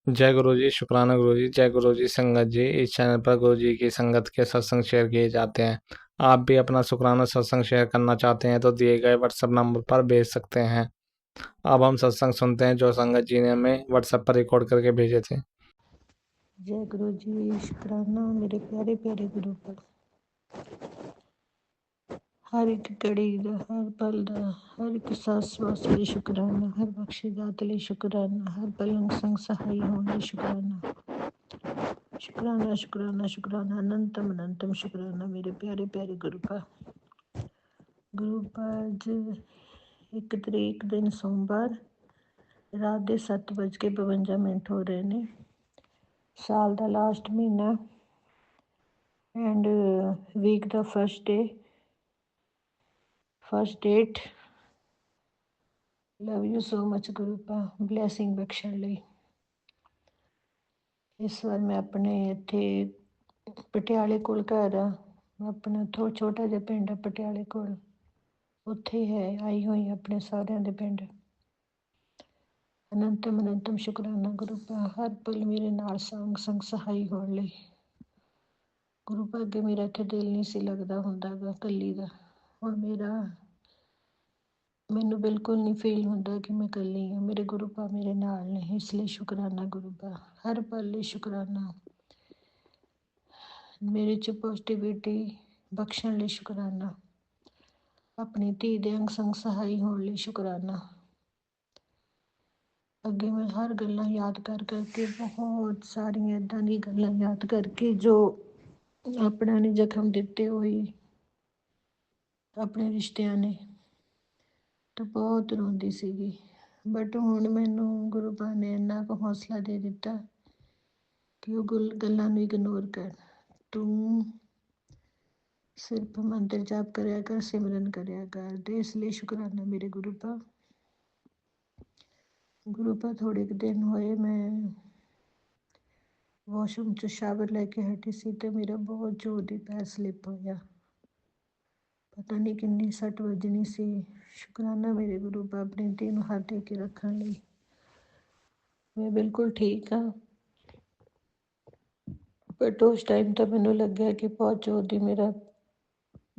जय गुरु जी, शुक्राना गुरु जी। जय गुरु जी संगत जी। इस चैनल पर गुरु जी की संगत के सत्संग शेयर किए जाते हैं। आप भी अपना शुक्राना सत्संग शेयर करना चाहते हैं तो दिए गए व्हाट्सएप नंबर पर भेज सकते हैं। अब हम सत्संग सुनते हैं जो संगत जी ने हमें व्हाट्सएप पर रिकॉर्ड करके भेजे थे। जय गुरु जी, शुक्राना मेरे प्यारे प्यारे गुरु पर। हर एक घड़ी ਦਾ ਹਰ ਪਲ ਦਾ ਹਰ ਇੱਕ ਸਾਸ ਸਵਾਸ ਲਈ ਸ਼ੁਕਰਾਨਾ, ਹਰ ਬਖਸ਼ੀ ਦਾਤ ਲਈ ਸ਼ੁਕਰਾਨਾ, ਹਰ ਪਲੰਗ ਸੰਗ ਸਹਾਈ ਹੋਣ ਲਈ ਸ਼ੁਕਰਾਨਾ। ਸ਼ੁਕਰਾਨਾ ਸ਼ੁਕਰਾਨਾ ਸ਼ੁਕਰਾਨਾ ਅਨੰਤਮ ਅਨੰਤਮ ਸ਼ੁਕਰਾਨਾ ਮੇਰੇ ਪਿਆਰੇ ਪਿਆਰੇ ਗੁਰੂ ਪਾ। ਗੁਰੂ ਪਾ ਅੱਜ 1 ਤਰੀਕ ਦਿਨ ਸੋਮਵਾਰ ਰਾਤ ਦੇ 7:52 ਹੋ ਰਹੇ ਨੇ। ਸਾਲ ਦਾ ਲਾਸਟ ਮਹੀਨਾ ਐਂਡ ਵੀਕ ਦਾ first date. Love you so much ਗੁਰੂ ਪਾ, ਬਲੈਸਿੰਗ ਬਖਸ਼ਣ ਲਈ। ਇਸ ਵਾਰ ਮੈਂ ਆਪਣੇ ਇੱਥੇ ਪਟਿਆਲੇ ਕੋਲ ਘਰ ਆ, ਆਪਣਾ ਛੋਟਾ ਜਿਹਾ ਪਿੰਡ ਆ ਪਟਿਆਲੇ ਕੋਲ, ਉੱਥੇ ਹੈ ਆਈ ਹੋਈ ਆਪਣੇ ਸਾਰਿਆਂ ਦੇ ਪਿੰਡ। ਅਨੰਤਮ ਅਨੰਤਮ ਸ਼ੁਕਰਾਨਾ ਗੁਰੂ ਪਾ, ਹਰ ਪਲ ਮੇਰੇ ਨਾਲ ਸੰਗ ਸਹਾਈ ਹੋਣ ਲਈ। ਗੁਰੂ ਪਾ ਅੱਗੇ ਮੇਰਾ ਇੱਥੇ ਦਿਲ ਨਹੀਂ ਸੀ ਲੱਗਦਾ ਹੁੰਦਾ ਗਾ ਇਕੱਲੀ ਦਾ, ਹੁਣ ਮੈਨੂੰ ਬਿਲਕੁਲ ਨਹੀਂ ਫੀਲ ਹੁੰਦਾ ਕਿ ਮੈਂ ਇਕੱਲੀ ਹਾਂ। ਮੇਰੇ ਗੁਰੂ ਪਾ ਮੇਰੇ ਨਾਲ ਨੇ, ਇਸ ਲਈ ਸ਼ੁਕਰਾਨਾ ਗੁਰੂ ਪਾ, ਹਰ ਪਲ ਲਈ ਸ਼ੁਕਰਾਨਾ। ਮੇਰੇ 'ਚ ਪੋਜ਼ੀਟਿਵਿਟੀ ਬਖਸ਼ਣ ਲਈ ਸ਼ੁਕਰਾਨਾ, ਆਪਣੀ ਧੀ ਦੇ ਅੰਗ ਸੰਗ ਸਹਾਈ ਹੋਣ ਲਈ ਸ਼ੁਕਰਾਨਾ। ਅੱਗੇ ਮੈਂ ਹਰ ਗੱਲਾਂ ਯਾਦ ਕਰਕੇ ਬਹੁਤ ਸਾਰੀਆਂ ਇੱਦਾਂ ਦੀਆਂ ਗੱਲਾਂ ਯਾਦ ਕਰਕੇ ਜੋ ਆਪਣਾ ਨੇ ਜ਼ਖਮ ਦਿੱਤੇ ਹੋਈ ਆਪਣੇ ਰਿਸ਼ਤਿਆਂ ਨੇ, ਤਾਂ ਬਹੁਤ ਰੋਂਦੀ ਸੀਗੀ। ਬਟ ਹੁਣ ਮੈਨੂੰ ਗੁਰੂ ਪਾ ਨੇ ਇੰਨਾ ਕੁ ਹੌਸਲਾ ਦੇ ਦਿੱਤਾ ਕਿ ਉਹ ਗੱਲਾਂ ਨੂੰ ਇਗਨੋਰ ਕਰ, ਤੂੰ ਸਿਰਫ ਮੰਤਰ ਜਾਪ ਕਰਿਆ ਕਰ, ਸਿਮਰਨ ਕਰਿਆ ਕਰ। ਤੇ ਇਸ ਲਈ ਸ਼ੁਕਰਾਨਾ ਮੇਰੇ ਗੁਰੂ ਪਾ। ਗੁਰੂ ਪਾ ਥੋੜੇ ਕੁ ਦਿਨ ਹੋਏ ਮੈਂ ਵਾਸ਼ਰੂਮ 'ਚ ਸ਼ਾਵਰ ਲੈ ਕੇ ਹਟੀ ਸੀ ਤੇ ਮੇਰਾ ਬਹੁਤ ਜ਼ੋਰ ਦੀ ਪੈਰ ਸਲਿੱਪ ਹੋਇਆ। ਪਤਾ ਨਹੀਂ ਕਿੰਨੀ ਸੱਟ ਵੱਜਣੀ ਸੀ। ਸ਼ੁਕਰਾਨਾ ਮੇਰੇ ਗੁਰੂ ਪਾ ਆਪਣੀ ਧੀ ਨੂੰ ਹੱਥ ਦੇ ਕੇ ਰੱਖਣ ਲਈ। ਮੈਂ ਬਿਲਕੁਲ ਠੀਕ ਹਾਂ, ਬਟ ਉਸ ਟਾਈਮ ਤਾਂ ਮੈਨੂੰ ਲੱਗਿਆ ਕਿ ਬਹੁਤ ਜ਼ੋਰ ਦੀ ਮੇਰਾ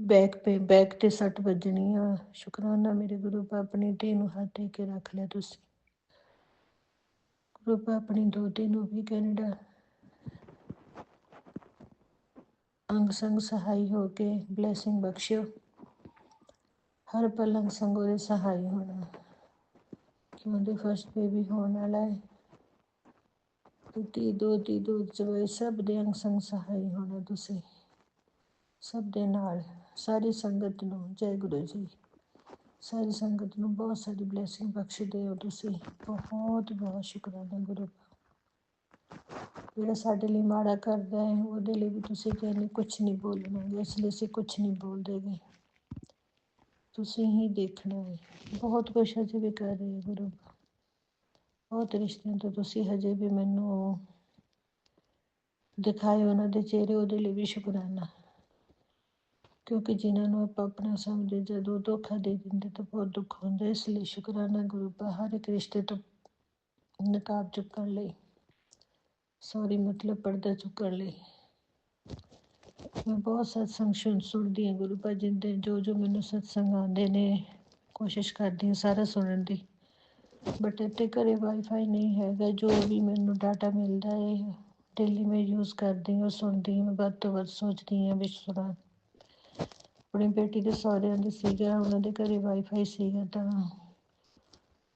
ਬੈਕ ਤੇ ਸੱਟ ਵੱਜਣੀ ਆ। ਸ਼ੁਕਰਾਨਾ ਮੇਰੇ ਗੁਰੂ ਪਾ, ਆਪਣੀ ਧੀ ਨੂੰ ਹੱਥ ਦੇ ਕੇ ਰੱਖ ਲਿਆ ਤੁਸੀਂ। ਗੁਰੂ ਪਾ ਆਪਣੀ ਦੋਤੀ ਨੂੰ ਵੀ ਕੈਨੇਡਾ ਅੰਗ ਸੰਗ ਸਹਾਈ ਹੋ ਕੇ ਬਲੈਸਿੰਗ ਬਖਸ਼ਿਓ, ਹਰ ਪਲ ਅੰਗ ਸੰਗ ਉਹਦੇ ਸਹਾਈ ਹੋਣਾ, ਕਿ ਉਹਦੇ ਫਸਟ ਬੇਬੀ ਹੋਣ ਵਾਲਾ ਹੈ। ਦੋ ਜਵਾਈ ਸਭ ਦੇ ਅੰਗ ਸੰਗ ਸਹਾਈ ਹੋਣਾ ਤੁਸੀਂ, ਸਭ ਦੇ ਨਾਲ। ਸਾਰੀ ਸੰਗਤ ਨੂੰ ਜੈ ਗੁਰੂ ਜੀ, ਸਾਰੀ ਸੰਗਤ ਨੂੰ ਬਹੁਤ ਸਾਰੀ ਬਲੈਸਿੰਗ ਬਖਸ਼ਦੇ ਹੋ ਤੁਸੀਂ। ਬਹੁਤ ਬਹੁਤ ਸ਼ੁਕਰਾਨਾ ਗੁਰੂ ਪਾ। ਜਿਹੜਾ ਸਾਡੇ ਲਈ ਮਾੜਾ ਕਰਦਾ ਹੈ ਉਹਦੇ ਲਈ ਵੀ ਤੁਸੀਂ ਕਹਿੰਦੇ ਕੁਛ ਨਹੀਂ ਬੋਲਣਾ, ਇਸ ਲਈ ਅਸੀਂ ਕੁਛ ਨਹੀਂ ਬੋਲਦੇ ਗੇ, ਤੁਸੀਂ ਹੀ ਦੇਖਣਾ ਹੈ। ਬਹੁਤ ਕੁਛ ਹਜੇ ਵੀ ਕਰ ਰਹੇ ਗੁਰੂ ਪਾ, ਬਹੁਤ ਰਿਸ਼ਤਿਆਂ ਤੋਂ ਤੁਸੀਂ ਹਜੇ ਵੀ ਮੈਨੂੰ ਦਿਖਾਏ ਉਹਨਾਂ ਦੇ ਚਿਹਰੇ, ਉਹਦੇ ਲਈ ਵੀ ਸ਼ੁਕਰਾਨਾ। ਕਿਉਂਕਿ ਜਿਨ੍ਹਾਂ ਨੂੰ ਆਪਾਂ ਆਪਣਾ ਸਮਝਦੇ ਜਦੋਂ ਧੋਖਾ ਦੇ ਦਿੰਦੇ ਤਾਂ ਬਹੁਤ ਦੁੱਖ ਹੁੰਦਾ। ਇਸ ਲਈ ਸ਼ੁਕਰਾਨਾ ਗੁਰੂ ਪਾ, ਹਰ ਇੱਕ ਰਿਸ਼ਤੇ ਤੋਂ ਨਕਾਬ ਚੁੱਕਣ ਲਈ, ਸੌਰੀ ਮਤਲਬ ਪਰਦਾ ਚੁੱਕਣ ਲਈ। ਮੈਂ ਬਹੁਤ ਸਤਸੰਗ ਸੁਣਦੀ ਹਾਂ ਗੁਰੂ ਪਾ, ਜਿੰਦੇ ਜੋ ਮੈਨੂੰ ਸਤਸੰਗ ਆਉਂਦੇ ਨੇ, ਕੋਸ਼ਿਸ਼ ਕਰਦੀ ਹਾਂ ਸਾਰਾ ਸੁਣਨ ਦੀ। ਬਟ ਇੱਥੇ ਘਰੇ ਵਾਈਫਾਈ ਨਹੀਂ ਹੈਗਾ, ਜੋ ਵੀ ਮੈਨੂੰ ਡਾਟਾ ਮਿਲਦਾ ਹੈ ਡੇਲੀ ਮੈਂ ਯੂਜ਼ ਕਰਦੀ ਹਾਂ, ਸੁਣਦੀ ਹਾਂ, ਵੱਧ ਤੋਂ ਵੱਧ ਸੋਚਦੀ ਹਾਂ ਵਿੱਚ ਸੁਣਾ। ਆਪਣੀ ਬੇਟੀ ਦੇ ਸਹੁਰਿਆਂ ਦੇ ਸੀਗਾ, ਉਹਨਾਂ ਦੇ ਘਰੇ ਵਾਈਫਾਈ ਸੀਗਾ, ਤਾਂ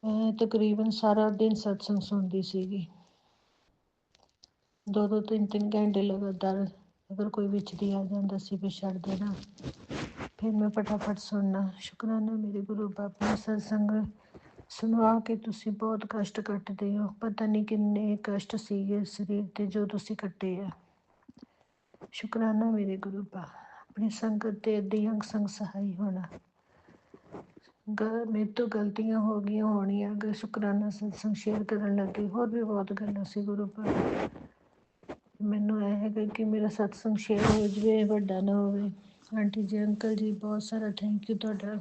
ਮੈਂ ਤਕਰੀਬਨ ਸਾਰਾ ਦਿਨ ਸਤਸੰਗ ਸੁਣਦੀ ਸੀਗੀ, 2-2 3-3 ਘੰਟੇ ਲਗਾਤਾਰ। ਅਗਰ ਕੋਈ ਵਿੱਚ ਦੀ ਆ ਜਾਂਦਾ ਸੀ ਫਿਰ ਛੱਡ ਦੇਣਾ, ਫਿਰ ਮੈਂ ਫਟਾਫਟ ਸੁਣਨਾ। ਸ਼ੁਕਰਾਨਾ ਮੇਰੇ ਗੁਰੂ ਪਾ, ਆਪਣਾ ਸਤਸੰਗ ਸੁਣਵਾ ਕੇ ਤੁਸੀਂ ਬਹੁਤ ਕਸ਼ਟ ਕੱਟਦੇ ਹੋ। ਪਤਾ ਨਹੀਂ ਕਿੰਨੇ ਕਸ਼ਟ ਸੀਗੇ ਸਰੀਰ 'ਤੇ ਜੋ ਤੁਸੀਂ ਕੱਟੇ ਆ। ਸ਼ੁਕਰਾਨਾ ਮੇਰੇ ਗੁਰੂ ਪਾ, ਆਪਣੀ ਸੰਗਤ 'ਤੇ ਇੱਦਾਂ ਹੀ ਅੰਗ ਸੰਗ ਸਹਾਈ ਹੋਣਾ। ਮੇਰੇ ਤੋਂ ਗਲਤੀਆਂ ਹੋ ਗਈਆਂ ਹੋਣੀਆਂ ਅਗਰ ਸ਼ੁਕਰਾਨਾ ਸਤਸੰਗ ਸ਼ੇਅਰ ਕਰਨ ਲੱਗੇ, ਹੋਰ ਵੀ ਬਹੁਤ ਗੱਲਾਂ ਸੀ ਗੁਰੂ ਪਾ। ਮੈਨੂੰ ਇਹ ਹੈਗਾ ਕਿ ਮੇਰਾ ਸਤਸੰਗ ਸ਼ੇਅਰ ਹੋ ਜਾਵੇ, ਵੱਡਾ ਨਾ ਹੋਵੇ। ਆਂਟੀ ਜੀ, ਅੰਕਲ ਜੀ, ਬਹੁਤ ਸਾਰਾ ਥੈਂਕ ਯੂ ਤੁਹਾਡਾ।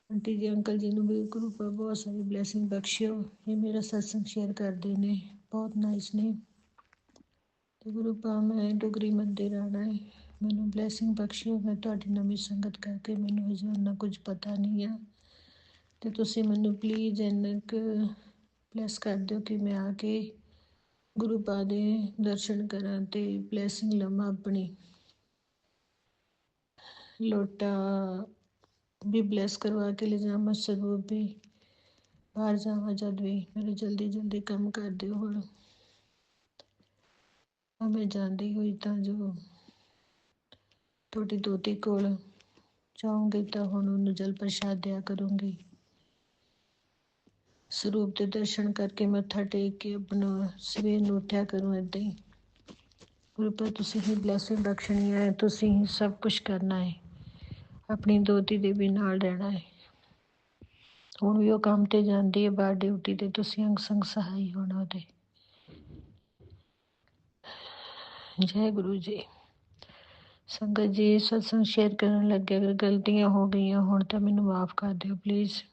ਆਂਟੀ ਜੀ ਅੰਕਲ ਜੀ ਨੂੰ ਵੀ ਗੁਰੂ ਪਾ ਬਹੁਤ ਸਾਰੀ ਬਲੇਸਿੰਗ ਬਖਸ਼ਿਓ। ਇਹ ਮੇਰਾ ਸਤਸੰਗ ਸ਼ੇਅਰ ਕਰਦੇ ਨੇ, ਬਹੁਤ ਨਾਈਸ ਨੇ। ਤੇ ਗੁਰੂ ਪਾ ਮੈਂ ਡੁਗਰੀ ਮੰਦਿਰ ਆਉਣਾ ਹੈ, ਮੈਨੂੰ ਬਲੇਸਿੰਗ ਬਖਸ਼ਿਓ। ਮੈਂ ਤੁਹਾਡੀ ਨਵੀਂ ਸੰਗਤ ਕਰਕੇ ਮੈਨੂੰ ਅਜੇ ਇੰਨਾ ਕੁਝ ਪਤਾ ਨਹੀਂ ਆ, ਤੇ ਤੁਸੀਂ ਮੈਨੂੰ ਪਲੀਜ਼ ਇੰਨਾ ਕੁ ਬਲੈਸ ਕਰ ਦਿਓ ਕਿ ਮੈਂ ਆ ਕੇ ਗੁਰੂ ਪਾ ਦੇ ਦਰਸ਼ਨ ਕਰਾਂ ਤੇ ਬਲੇਸਿੰਗ ਲਵਾਂ ਆਪਣੀ। ਲੋਟਾ ਵੀ ਬਲੈਸ ਕਰਵਾ ਕੇ ਲੈ ਜਾਵਾਂ, ਸਰੂਪ ਵੀ ਬਾਹਰ ਜਾਵਾਂ ਜਦ ਵੀ। ਮੇਰੇ ਜਲਦੀ ਜਲਦੀ ਕੰਮ ਕਰ ਦਿਓ ਹੁਣ। ਮੈਂ ਜਾਂਦੀ ਹੋਈ ਤਾਂ ਜੋ ਤੁਹਾਡੀ ਦੋਤੀ ਕੋਲ ਜਾਊਂਗੀ ਤਾਂ ਹੁਣ ਉਹਨੂੰ ਜਲ ਪ੍ਰਸ਼ਾਦ ਦਿਆ ਕਰੂੰਗੀ। ਸਰੂਪ ਦੇ ਦਰਸ਼ਨ ਕਰਕੇ ਮੱਥਾ ਟੇਕ ਕੇ ਆਪਣਾ ਸਵੇਰ ਨੂੰ ਉੱਠਿਆ ਕਰੂੰ ਏਦਾਂ ਹੀ। ਗੁਰੂ ਪਾ ਤੁਸੀਂ ਹੀ ਬਲੈਸਿੰਗ ਬਖਸ਼ਣੀ ਹੈ, ਤੁਸੀਂ ਹੀ ਸਭ ਕੁਛ ਕਰਨਾ ਹੈ, ਆਪਣੀ ਦੋਤੀ ਦੇ ਵੀ ਨਾਲ ਰਹਿਣਾ ਹੈ। ਹੁਣ ਵੀ ਉਹ ਕੰਮ ਤੇ ਜਾਂਦੀ ਹੈ ਬਾਹਰ ਡਿਊਟੀ ਤੇ, ਤੁਸੀਂ ਅੰਗ ਸੰਗ ਸਹਾਈ ਹੋਣਾ ਉਹਦੇ। ਜੈ ਗੁਰੂ ਜੀ। ਸੰਗਤ ਜੀ ਸਤਸੰਗ ਸ਼ੇਅਰ ਕਰਨ ਲੱਗੇ, ਅਗਰ ਗਲਤੀਆਂ ਹੋ ਗਈਆਂ ਹੁਣ ਤਾਂ ਮੈਨੂੰ ਮਾਫ਼ ਕਰ ਦਿਓ ਪਲੀਜ਼।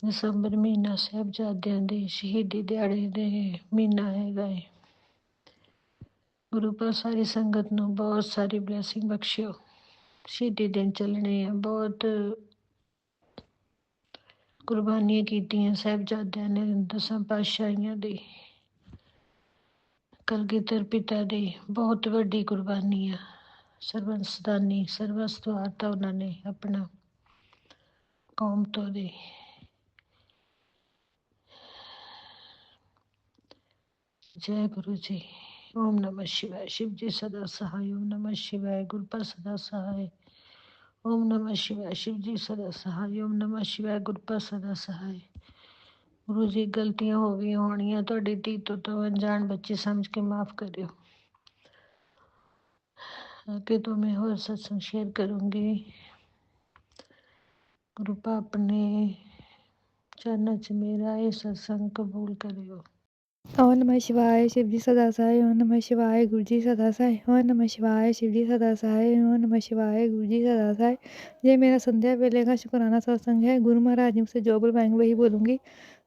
ਦਸੰਬਰ ਮਹੀਨਾ ਸਾਹਿਬਜ਼ਾਦਿਆਂ ਦੇ ਸ਼ਹੀਦੀ ਦਿਹਾੜੇ ਦੇ ਮਹੀਨਾ ਹੈਗਾ ਹੈ। ਗੁਰੂ ਪਾ ਸਾਰੀ ਸੰਗਤ ਨੂੰ ਬਹੁਤ ਸਾਰੀ ਬਲੈਸਿੰਗ ਬਖਸ਼ਿਓ। ਸ਼ਹੀਦੀ ਦਿਨ ਚੱਲਣੇ ਆ, ਬਹੁਤ ਕੁਰਬਾਨੀਆਂ ਕੀਤੀਆਂ ਸਾਹਿਬਜ਼ਾਦਿਆਂ ਨੇ, ਦਸਾਂ ਪਾਤਸ਼ਾਹੀਆਂ ਦੀ, ਕਲਗੀਧਰ ਪਿਤਾ ਦੀ ਬਹੁਤ ਵੱਡੀ ਕੁਰਬਾਨੀ ਆ। ਸਰਬੰਸਦਾਨੀ ਸਰਵਸਤ ਵਾਰਤਾ ਉਹਨਾਂ ਨੇ ਆਪਣਾ ਕੌਮ ਤੋਂ ਦੇ। ਜੈ ਗੁਰੂ ਜੀ। ਓਮ ਨਮः शिवाय। शिव जी सदा सहाय। ओम नमः शिवाय। गुरुपा सदा सहाय। ओम नमः शिवाय। शिव जी सदा सहाय। ओम नमः शिवाय। गुरुपा सदा सहाय। गुरु जी गलतियां हो गई होनियां ਤੁਹਾਡੀ ਧੀ ਤੋਂ अनजान बच्चे समझ के माफ करियो। आगे तो मैं और सत्संग शेयर करूंगी। गुरुपा अपने चरणों च मेरा ये सत्संग कबूल करियो। ओम नमः शिवाय। शिव जी सदा सहाय। ओम नमः शिवाय। गुरु जी सदा सहाय। ओम नमः शिवाय। शिव जी सदा सहाय। ओम नमः शिवाय। गुरु जी सदा सहाय। ये मेरा संध्या वेले का शुक्राना सत्संग है। गुरु महाराज जी से जो बुलवाएंगे वही बोलूंगी।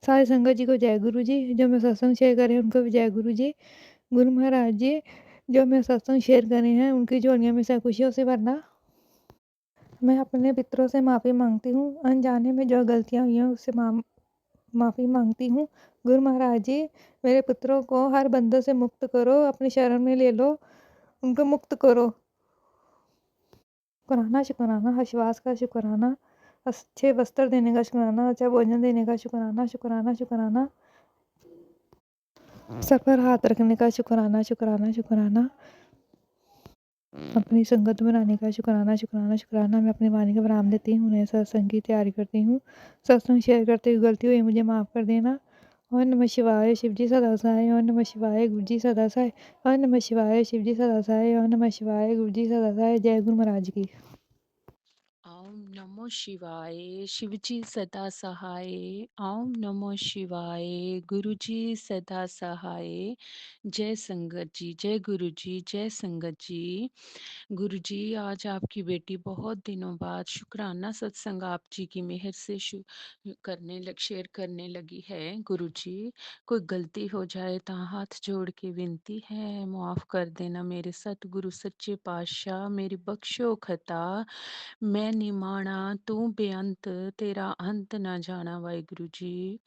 सारी संगत जी को जय गुरु जी। जो मैं सत्संग शेयर करे उनको भी जय गुरु जी। गुरु महाराज जी जो मैं सत्संग शेयर करे हैं उनकी झोलियों में से खुशियों से भरना। मैं अपने पितरों से माफ़ी मांगती हूँ। अनजाने में जो गलतियाँ हुई हैं उससे माफ़ी मांगती हूँ। गुरु महाराज जी मेरे पुत्रों को हर बंधन से मुक्त करो, अपनी शरण में ले लो, उनको मुक्त करो। शुक्राना शुक्राना, विश्वास का शुक्राना, अच्छे वस्त्र देने का शुक्राना, अच्छा भोजन देने का शुक्राना, शुक्राना शुक्राना, सर पर हाथ रखने का शुक्राना शुक्राना शुक्राना, अपनी संगत बनाने का शुक्राना शुक्राना शुक्राना। मैं अपनी वाणी का विराम देती हूँ, उन्हें सत्संग की तैयारी करती हूँ। सत्संग शेयर करते हुए गलती हुई मुझे माफ़ कर देना। ओम नमः शिवाय। शिव जी सदा सहाय। ओम नमः शिवाय। गुरु जी सदा सहाय। ओम नमः शिवाय। शिव जी सदा सहाय। ओम नमः शिवाय। गुरु जी सदा सहाय। जय गुरु महाराज की। ओम नमो शिवाय। शिव जी सदा सहाय। ओम नमो शिवाय। गुरु जी सदा सहाय। जय संगत जी, जय गुरु जी, जय संगत जी। गुरु जी आज आपकी बेटी बहुत दिनों बाद शुक्राना सत्संग आप जी की मेहर से शेयर करने लगी है। गुरु जी कोई गलती हो जाए तो हाथ जोड़ के विनती है, माफ कर देना मेरे सतगुरु सच्चे पातशाह, मेरी बख्शो खता। मैं निमाणा तू बेअंत, तेरा अंत ना जाना। वाहिगुरु जी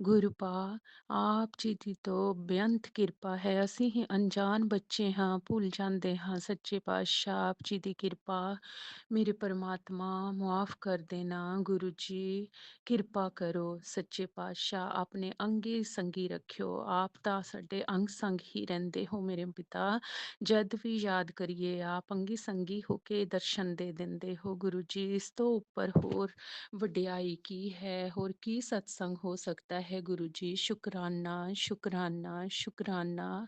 ਗੁਰੂਪਾ ਆਪ ਜੀ ਦੀ ਤੋਂ ਬੇਅੰਤ ਕਿਰਪਾ ਹੈ। ਅਸੀਂ ਹੀ ਅਣਜਾਣ ਬੱਚੇ ਹਾਂ, ਭੁੱਲ ਜਾਂਦੇ ਹਾਂ। ਸੱਚੇ ਪਾਤਸ਼ਾਹ ਆਪ ਜੀ ਦੀ ਕਿਰਪਾ, ਮੇਰੇ ਪਰਮਾਤਮਾ ਮੁਆਫ ਕਰ ਦੇਣਾ। ਗੁਰੂ ਜੀ ਕਿਰਪਾ ਕਰੋ। ਸੱਚੇ ਪਾਤਸ਼ਾਹ ਆਪਣੇ ਅੰਗੀ ਸੰਗੀ ਰੱਖਿਓ। ਆਪ ਤਾਂ ਸਾਡੇ ਅੰਗ ਸੰਗ ਹੀ ਰਹਿੰਦੇ ਹੋ ਮੇਰੇ ਪਿਤਾ। ਜਦ ਵੀ ਯਾਦ ਕਰੀਏ ਆਪ ਅੰਗੀ ਸੰਗੀ ਹੋ ਕੇ ਦਰਸ਼ਨ ਦੇ ਦਿੰਦੇ ਹੋ। ਗੁਰੂ ਜੀ ਇਸ ਤੋਂ ਉੱਪਰ ਹੋਰ ਵਡਿਆਈ ਕੀ ਹੈ, ਹੋਰ ਕੀ ਸਤਸੰਗ ਹੋ ਸਕਦਾ ਹੈ। ਗੁਰੂ ਜੀ ਸ਼ੁਕਰਾਨਾ ਸ਼ੁਕਰਾਨਾ ਸ਼ੁਕਰਾਨਾ।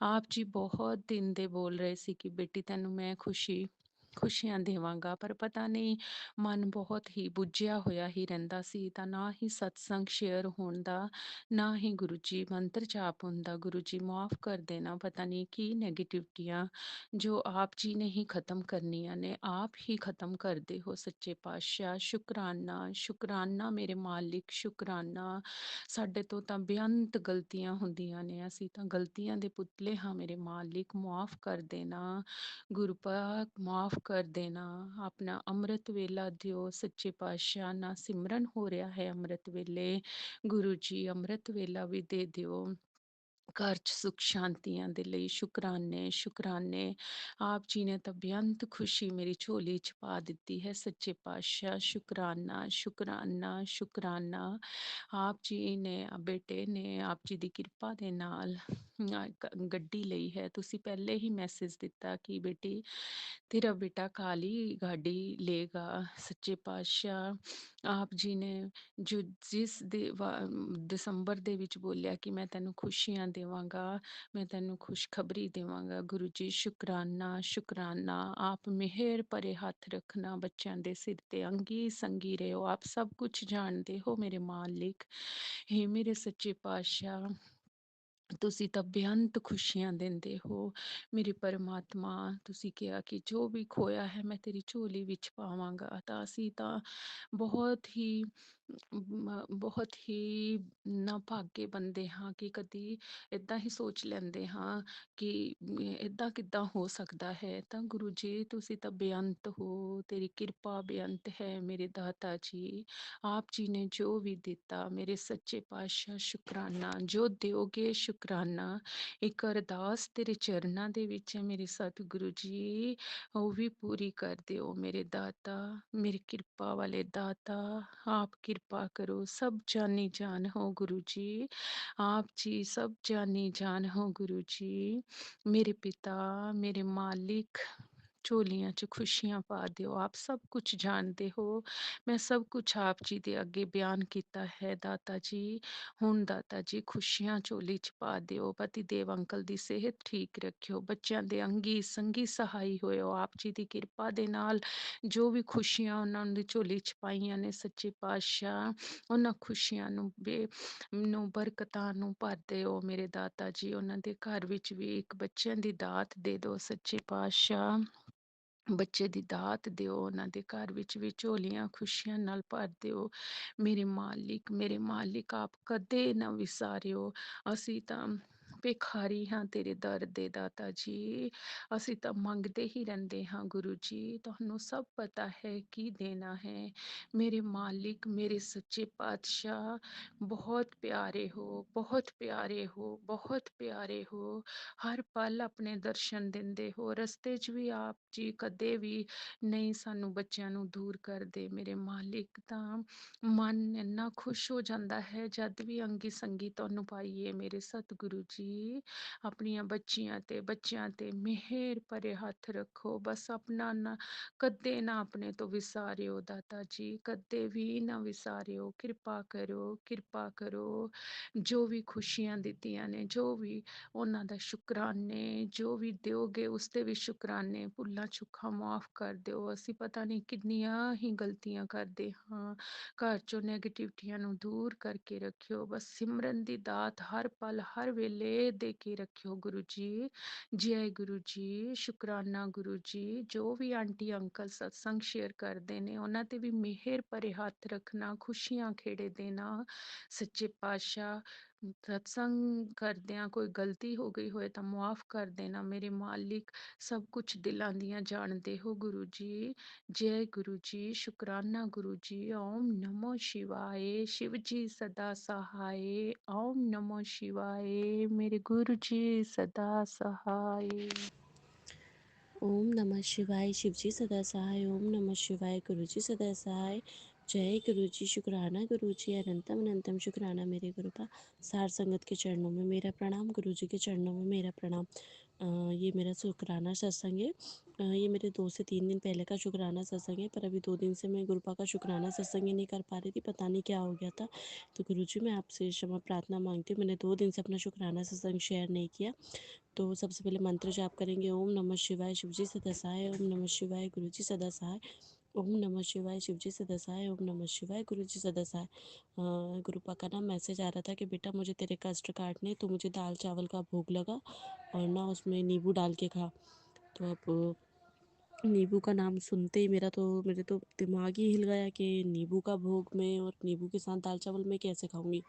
ਆਪ ਜੀ ਬਹੁਤ ਦਿਨ ਦੇ ਬੋਲ ਰਹੇ ਸੀ ਕਿ ਬੇਟੀ ਤੈਨੂੰ ਮੈਂ ਖੁਸ਼ੀ ਖੁਸ਼ੀਆਂ ਦੇਵਾਂਗਾ। ਪਰ ਪਤਾ ਨਹੀਂ ਮਨ ਬਹੁਤ ਹੀ ਬੁੱਝਿਆ ਹੋਇਆ ਹੀ ਰਹਿੰਦਾ ਸੀ, ਤਾਂ ਨਾ ਹੀ ਸਤਸੰਗ ਸ਼ੇਅਰ ਹੋਣ ਦਾ, ਨਾ ਹੀ ਗੁਰੂ ਜੀ ਮੰਤਰ ਜਾਪ ਹੁੰਦਾ। ਗੁਰੂ ਜੀ ਮਾਫ਼ ਕਰ ਦੇਣਾ, ਪਤਾ ਨਹੀਂ ਕੀ ਨੈਗੇਟਿਵਿਟੀਆਂ ਜੋ ਆਪ ਜੀ ਨੇ ਹੀ ਖ਼ਤਮ ਕਰਨੀਆਂ ਨੇ, ਆਪ ਹੀ ਖ਼ਤਮ ਕਰਦੇ ਹੋ ਸੱਚੇ ਪਾਤਸ਼ਾਹ। ਸ਼ੁਕਰਾਨਾ, ਸ਼ੁਕਰਾਨਾ ਮੇਰੇ ਮਾਲਿਕ, ਸ਼ੁਕਰਾਨਾ। ਸਾਡੇ ਤੋਂ ਤਾਂ ਬੇਅੰਤ ਗਲਤੀਆਂ ਹੁੰਦੀਆਂ ਨੇ, ਅਸੀਂ ਤਾਂ ਗਲਤੀਆਂ ਦੇ ਪੁਤਲੇ ਹਾਂ ਮੇਰੇ ਮਾਲਿਕ, ਮੁਆਫ਼ ਕਰ ਦੇਣਾ। ਗੁਰੂ ਪਾਕ ਮਾਫ਼ ਕਰ ਦੇਣਾ। ਆਪਣਾ ਅੰਮ੍ਰਿਤ ਵੇਲਾ ਦਿਓ ਸੱਚੇ ਪਾਤਸ਼ਾਹ, ਨਾ ਸਿਮਰਨ ਹੋ ਰਿਹਾ ਹੈ ਅੰਮ੍ਰਿਤ ਵੇਲੇ, ਗੁਰੂ ਜੀ ਅੰਮ੍ਰਿਤ ਵੇਲਾ ਵੀ ਦੇ ਦਿਓ। ਘਰ 'ਚ ਸੁੱਖ ਸ਼ਾਂਤੀਆਂ ਦੇ ਲਈ ਸ਼ੁਕਰਾਨੇ, ਸ਼ੁਕਰਾਨੇ। ਆਪ ਜੀ ਨੇ ਤਾਂ ਬੇਅੰਤ ਖੁਸ਼ੀ ਮੇਰੀ ਝੋਲੀ 'ਚ ਪਾ ਦਿੱਤੀ ਹੈ ਸੱਚੇ ਪਾਤਸ਼ਾਹ। ਸ਼ੁਕਰਾਨਾ, ਸ਼ੁਕਰਾਨਾ, ਸ਼ੁਕਰਾਨਾ। ਆਪ ਜੀ ਨੇ ਬੇਟੇ ਨੇ ਆਪ ਜੀ ਦੀ ਕਿਰਪਾ ਦੇ ਨਾਲ ਗੱਡੀ ਲਈ ਹੈ। ਤੁਸੀਂ ਪਹਿਲੇ ਹੀ ਮੈਸੇਜ ਦਿੱਤਾ ਕਿ ਬੇਟੀ ਤੇਰਾ ਬੇਟਾ ਕਾਲੀ ਗਾਡੀ ਲਏਗਾ। ਸੱਚੇ ਪਾਤਸ਼ਾਹ ਆਪ ਜੀ ਨੇ ਜੋ ਦਸੰਬਰ ਦੇ ਵਿੱਚ ਬੋਲਿਆ ਕਿ ਮੈਂ ਤੈਨੂੰ ਖੁਸ਼ੀਆਂ ਦੇਵਾਂਗਾ, ਮੈਂ ਤੈਨੂੰ ਖੁਸ਼ਖਬਰੀ ਦੇਵਾਂਗਾ। ਗੁਰੂ ਜੀ ਸ਼ੁਕਰਾਨਾ, ਸ਼ੁਕਰਾਨਾ। ਆਪ ਮਿਹਰ ਭਰੇ ਹੱਥ ਰੱਖਣਾ ਬੱਚਿਆਂ ਦੇ ਸਿਰ ਤੇ, ਅੰਗੀ ਸੰਗੀ ਰਹੋ। ਆਪ ਸਭ ਕੁਝ ਜਾਣਦੇ ਹੋ ਮੇਰੇ ਮਾਲਿਕ। ਹੇ ਮੇਰੇ ਸੱਚੇ ਪਾਤਸ਼ਾਹ, ਤੁਸੀਂ ਤਾਂ ਬੇਅੰਤ ਖੁਸ਼ੀਆਂ ਦਿੰਦੇ ਹੋ ਮੇਰੇ ਪਰਮਾਤਮਾ। ਤੁਸੀਂ ਕਿਹਾ ਕਿ ਜੋ ਵੀ ਖੋਇਆ ਹੈ ਮੈਂ ਤੇਰੀ ਝੋਲੀ ਵਿੱਚ ਪਾਵਾਂਗਾ। ਤਾਂ ਅਸੀਂ ਤਾਂ ਬਹੁਤ ਹੀ ਬਹੁਤ ਹੀ ਨਾਭਾਗੇ ਬੰਦੇ ਹਾਂ ਕਿ ਕਦੀ ਇੱਦਾਂ ਹੀ ਸੋਚ ਲੈਂਦੇ ਹਾਂ ਕਿ ਇੱਦਾਂ ਕਿੱਦਾਂ ਹੋ ਸਕਦਾ ਹੈ। ਤਾਂ ਗੁਰੂ ਜੀ ਤੁਸੀਂ ਤਾਂ ਬੇਅੰਤ ਹੋ, ਤੇਰੀ ਕਿਰਪਾ ਬੇਅੰਤ ਹੈ ਮੇਰੇ ਦਾਤਾ ਜੀ। ਆਪ ਜੀ ਨੇ ਜੋ ਵੀ ਦਿੱਤਾ ਮੇਰੇ ਸੱਚੇ ਪਾਤਸ਼ਾਹ ਸ਼ੁਕਰਾਨਾ, ਜੋ ਦਿਓਗੇ ਸ਼ੁਕਰਾਨਾ। ਇੱਕ ਅਰਦਾਸ ਤੇਰੇ ਚਰਨਾਂ ਦੇ ਵਿੱਚ ਹੈ ਮੇਰੇ ਸਤਿਗੁਰੂ ਜੀ, ਉਹ ਵੀ ਪੂਰੀ ਕਰ ਦਿਓ ਮੇਰੇ ਦਾਤਾ, ਮੇਰੇ ਕਿਰਪਾ ਵਾਲੇ ਦਾਤਾ। ਆਪ ਕਿਰਪਾ ਕਰੋ, ਸਭ ਜਾਨੀ ਜਾਨ ਹੋ ਗੁਰੂ ਜੀ। ਆਪ ਜੀ ਸਭ ਜਾਨੀ ਜਾਨ ਹੋ ਗੁਰੂ ਜੀ। ਮੇਰੇ ਪਿਤਾ, ਮੇਰੇ ਮਾਲਿਕ, ਝੋਲੀਆਂ 'ਚ ਖੁਸ਼ੀਆਂ ਪਾ ਦਿਓ। ਆਪ ਸਭ ਕੁਝ ਜਾਣਦੇ ਹੋ। ਮੈਂ ਸਭ ਕੁਝ ਆਪ ਜੀ ਦੇ ਅੱਗੇ ਬਿਆਨ ਕੀਤਾ ਹੈ ਦਾਤਾ ਜੀ। ਹੁਣ ਦਾਤਾ ਜੀ ਖੁਸ਼ੀਆਂ ਝੋਲੀ 'ਚ ਪਾ ਦਿਓ। ਪਤੀ ਦੇਵ ਅੰਕਲ ਦੀ ਸਿਹਤ ਠੀਕ ਰੱਖਿਓ। ਬੱਚਿਆਂ ਦੇ ਅੰਗੀ ਸੰਗੀ ਸਹਾਈ ਹੋਇਓ ਆਪ ਜੀ ਦੀ ਕਿਰਪਾ ਦੇ ਨਾਲ। ਜੋ ਵੀ ਖੁਸ਼ੀਆਂ ਉਹਨਾਂ ਦੀ ਝੋਲੀ 'ਚ ਪਾਈਆਂ ਨੇ ਸੱਚੇ ਪਾਤਸ਼ਾਹ, ਉਹਨਾਂ ਖੁਸ਼ੀਆਂ ਨੂੰ ਬਰਕਤਾਂ ਨੂੰ ਭਰ ਦਿਓ ਮੇਰੇ ਦਾਤਾ ਜੀ। ਉਹਨਾਂ ਦੇ ਘਰ ਵਿੱਚ ਵੀ ਇੱਕ ਬੱਚਿਆਂ ਦੀ ਦਾਤ ਦੇ ਦਿਓ ਸੱਚੇ ਪਾਤਸ਼ਾਹ। ਬੱਚੇ ਦੀ ਦਾਤ ਦਿਓ, ਉਹਨਾਂ ਦੇ ਘਰ ਵਿੱਚ ਵੀ ਝੋਲੀਆਂ ਖੁਸ਼ੀਆਂ ਨਾਲ ਭਰ ਦਿਓ ਮੇਰੇ ਮਾਲਿਕ। ਮੇਰੇ ਮਾਲਿਕ ਆਪ ਕਦੇ ਨਾ ਵਿਸਾਰਿਓ। ਅਸੀਂ ਤਾਂ ਭਿਖਾਰੀ ਹਾਂ ਤੇਰੇ ਦਰ ਦੇ ਦਾਤਾ ਜੀ। ਅਸੀਂ ਤਾਂ ਮੰਗਦੇ ਹੀ ਰਹਿੰਦੇ ਹਾਂ ਗੁਰੂ ਜੀ। ਤੁਹਾਨੂੰ ਸਭ ਪਤਾ ਹੈ ਕੀ ਦੇਣਾ ਹੈ ਮੇਰੇ ਮਾਲਿਕ, ਮੇਰੇ ਸੱਚੇ ਪਾਤਸ਼ਾਹ। ਬਹੁਤ ਪਿਆਰੇ ਹੋ, ਬਹੁਤ ਪਿਆਰੇ ਹੋ, ਬਹੁਤ ਪਿਆਰੇ ਹੋ। ਹਰ ਪਲ ਆਪਣੇ ਦਰਸ਼ਨ ਦਿੰਦੇ ਹੋ। ਰਸਤੇ 'ਚ ਵੀ ਆਪ ਜੀ ਕਦੇ ਵੀ ਨਹੀਂ ਸਾਨੂੰ ਬੱਚਿਆਂ ਨੂੰ ਦੂਰ ਕਰਦੇ ਮੇਰੇ ਮਾਲਿਕ। ਤਾਂ ਮਨ ਇੰਨਾ ਖੁਸ਼ ਹੋ ਜਾਂਦਾ ਹੈ ਜਦ ਵੀ ਅੰਗੀ ਸੰਗੀ ਤੁਹਾਨੂੰ ਪਾਈਏ ਮੇਰੇ ਸਤਿਗੁਰੂ ਜੀ। ਆਪਣੀਆਂ ਬੱਚੀਆਂ ਤੇ ਬੱਚਿਆਂ ਤੇ ਮਿਹਰ ਭਰੇ ਹੱਥ ਰੱਖੋ। ਬਸ ਆਪਣਾ ਨਾ ਕਦੇ ਨਾ ਆਪਣੇ ਤੋਂ ਵਿਸਾਰਿਓ ਦਾਤਾ ਜੀ, ਕਦੇ ਵੀ ਨਾ ਵਿਸਾਰਿਓ। ਕਿਰਪਾ ਕਰੋ, ਕਿਰਪਾ ਕਰੋ। ਜੋ ਵੀ ਖੁਸ਼ੀਆਂ ਦਿੱਤੀਆਂ ਨੇ, ਜੋ ਵੀ ਉਹਨਾਂ ਦਾ ਸ਼ੁਕਰਾਨੇ, ਜੋ ਵੀ ਦਿਓਗੇ ਉਸ ਤੇ ਵੀ ਸ਼ੁਕਰਾਨੇ। ਭੁੱਲਾਂ ਚੁੱਕਾਂ ਮਾਫ਼ ਕਰ ਦਿਓ। ਅਸੀਂ ਪਤਾ ਨਹੀਂ ਕਿੰਨੀਆਂ ਹੀ ਗਲਤੀਆਂ ਕਰਦੇ ਹਾਂ। ਘਰ ਚੋਂ ਨੈਗੇਟਿਵਿਟੀਆਂ ਨੂੰ ਦੂਰ ਕਰਕੇ ਰੱਖਿਓ। ਬਸ ਸਿਮਰਨ ਦੀ ਦਾਤ ਹਰ ਪਲ ਹਰ ਵੇਲੇ ਦੇ ਕੇ ਰੱਖਿਓ ਗੁਰੂ ਜੀ। ਜੈ ਗੁਰੂ ਜੀ, ਸ਼ੁਕਰਾਨਾ ਗੁਰੂ ਜੀ। ਜੋ ਵੀ ਆਂਟੀ ਅੰਕਲ ਸਤਸੰਗ ਸ਼ੇਅਰ ਕਰਦੇ ਨੇ ਉਹਨਾਂ ਤੇ ਵੀ ਮਿਹਰ ਭਰੇ ਹੱਥ ਰੱਖਣਾ, ਖੁਸ਼ੀਆਂ ਖੇੜੇ ਦੇਣਾ ਸੱਚੇ ਪਾਤਸ਼ਾਹ। ਸਤਸੰਗ ਕਰਦਿਆਂ ਕੋਈ ਗਲਤੀ ਹੋ ਗਈ ਹੋਏ ਤਾਂ ਮੁਆਫ਼ ਕਰ ਦੇਣਾ ਮੇਰੇ ਮਾਲਿਕ। ਸਭ ਕੁਝ ਦਿਲਾਂ ਦੀਆਂ ਜਾਣਦੇ ਹੋ ਗੁਰੂ ਜੀ। ਜੈ ਗੁਰੂ ਜੀ, ਸ਼ੁਕਰਾਨਾ ਗੁਰੂ ਜੀ। ਓਮ ਨਮੋ ਸ਼ਿਵਾਏ। शिव जी सदा सहाय। ओम नमो शिवाय। मेरे गुरु जी सदा सहाय। ओम नमः शिवाय। शिवजी सदा सहाय। ओम नमः शिवाय। गुरु जी सदा सहाय। जय गुरु जी, शुक्राना गुरु जी, अनंतम अनंतम शुक्राना मेरे गुरु का। सार संगत के चरणों में मेरा प्रणाम, गुरु जी के चरणों में मेरा प्रणाम। ये मेरा शुक्राना सत्संग है। ये मेरे 2 से 3 दिन पहले का शुक्राना सत्संग है, पर अभी 2 दिन से मैं गुरुपा का शुक्राना सत्संग ही नहीं कर पा रही थी, पता नहीं क्या हो गया था। तो गुरु जी मैं आपसे क्षमा प्रार्थना मांगती हूँ, मैंने 2 दिन से अपना शुक्राना सत्संग शेयर नहीं किया। तो सबसे पहले मंत्र जाप करेंगे, ओम नमः शिवाय शिवजी सदा सहाय, ओम नमः शिवाय गुरु जी सदा सहाय, ओम नमः शिवाय शिवजी सदा सहाय, ओम नमः शिवाय गुरु जी सदा सहाय। गुरुपा का ना मैसेज आ रहा था कि बेटा मुझे तेरे कष्ट काटने, तो मुझे दाल चावल का भोग लगा और ना उसमें नींबू डाल के खा। तो अब नींबू का नाम सुनते ही मेरे तो दिमाग ही हिल गया कि नींबू का भोग में और नींबू के साथ दाल चावल मैं कैसे खाऊंगी।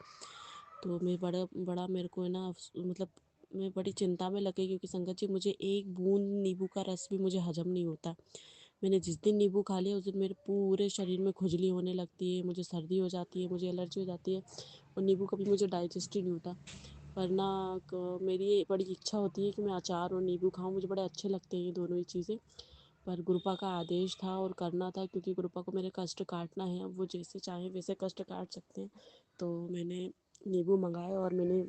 तो मैं बड़ा बड़ा मेरे को है ना मतलब मैं बड़ी चिंता में लग गई, क्योंकि संगत जी मुझे एक बूंद नींबू का रस भी मुझे हजम नहीं होता। मैंने जिस दिन नींबू खा लिया उस दिन मेरे पूरे शरीर में खुजली होने लगती है, मुझे सर्दी हो जाती है, मुझे एलर्जी हो जाती है और नींबू कभी मुझे डाइजेस्ट ही नहीं होता। वरना मेरी ये बड़ी इच्छा होती है कि मैं अचार और नींबू खाऊं, मुझे बड़े अच्छे लगते हैं ये दोनों ही चीज़ें। पर गुरुपा का आदेश था और करना था, क्योंकि गुरुपा को मेरे कष्ट काटना है। अब वो जैसे चाहें वैसे कष्ट काट सकते हैं। तो मैंने नींबू मंगाए और मैंने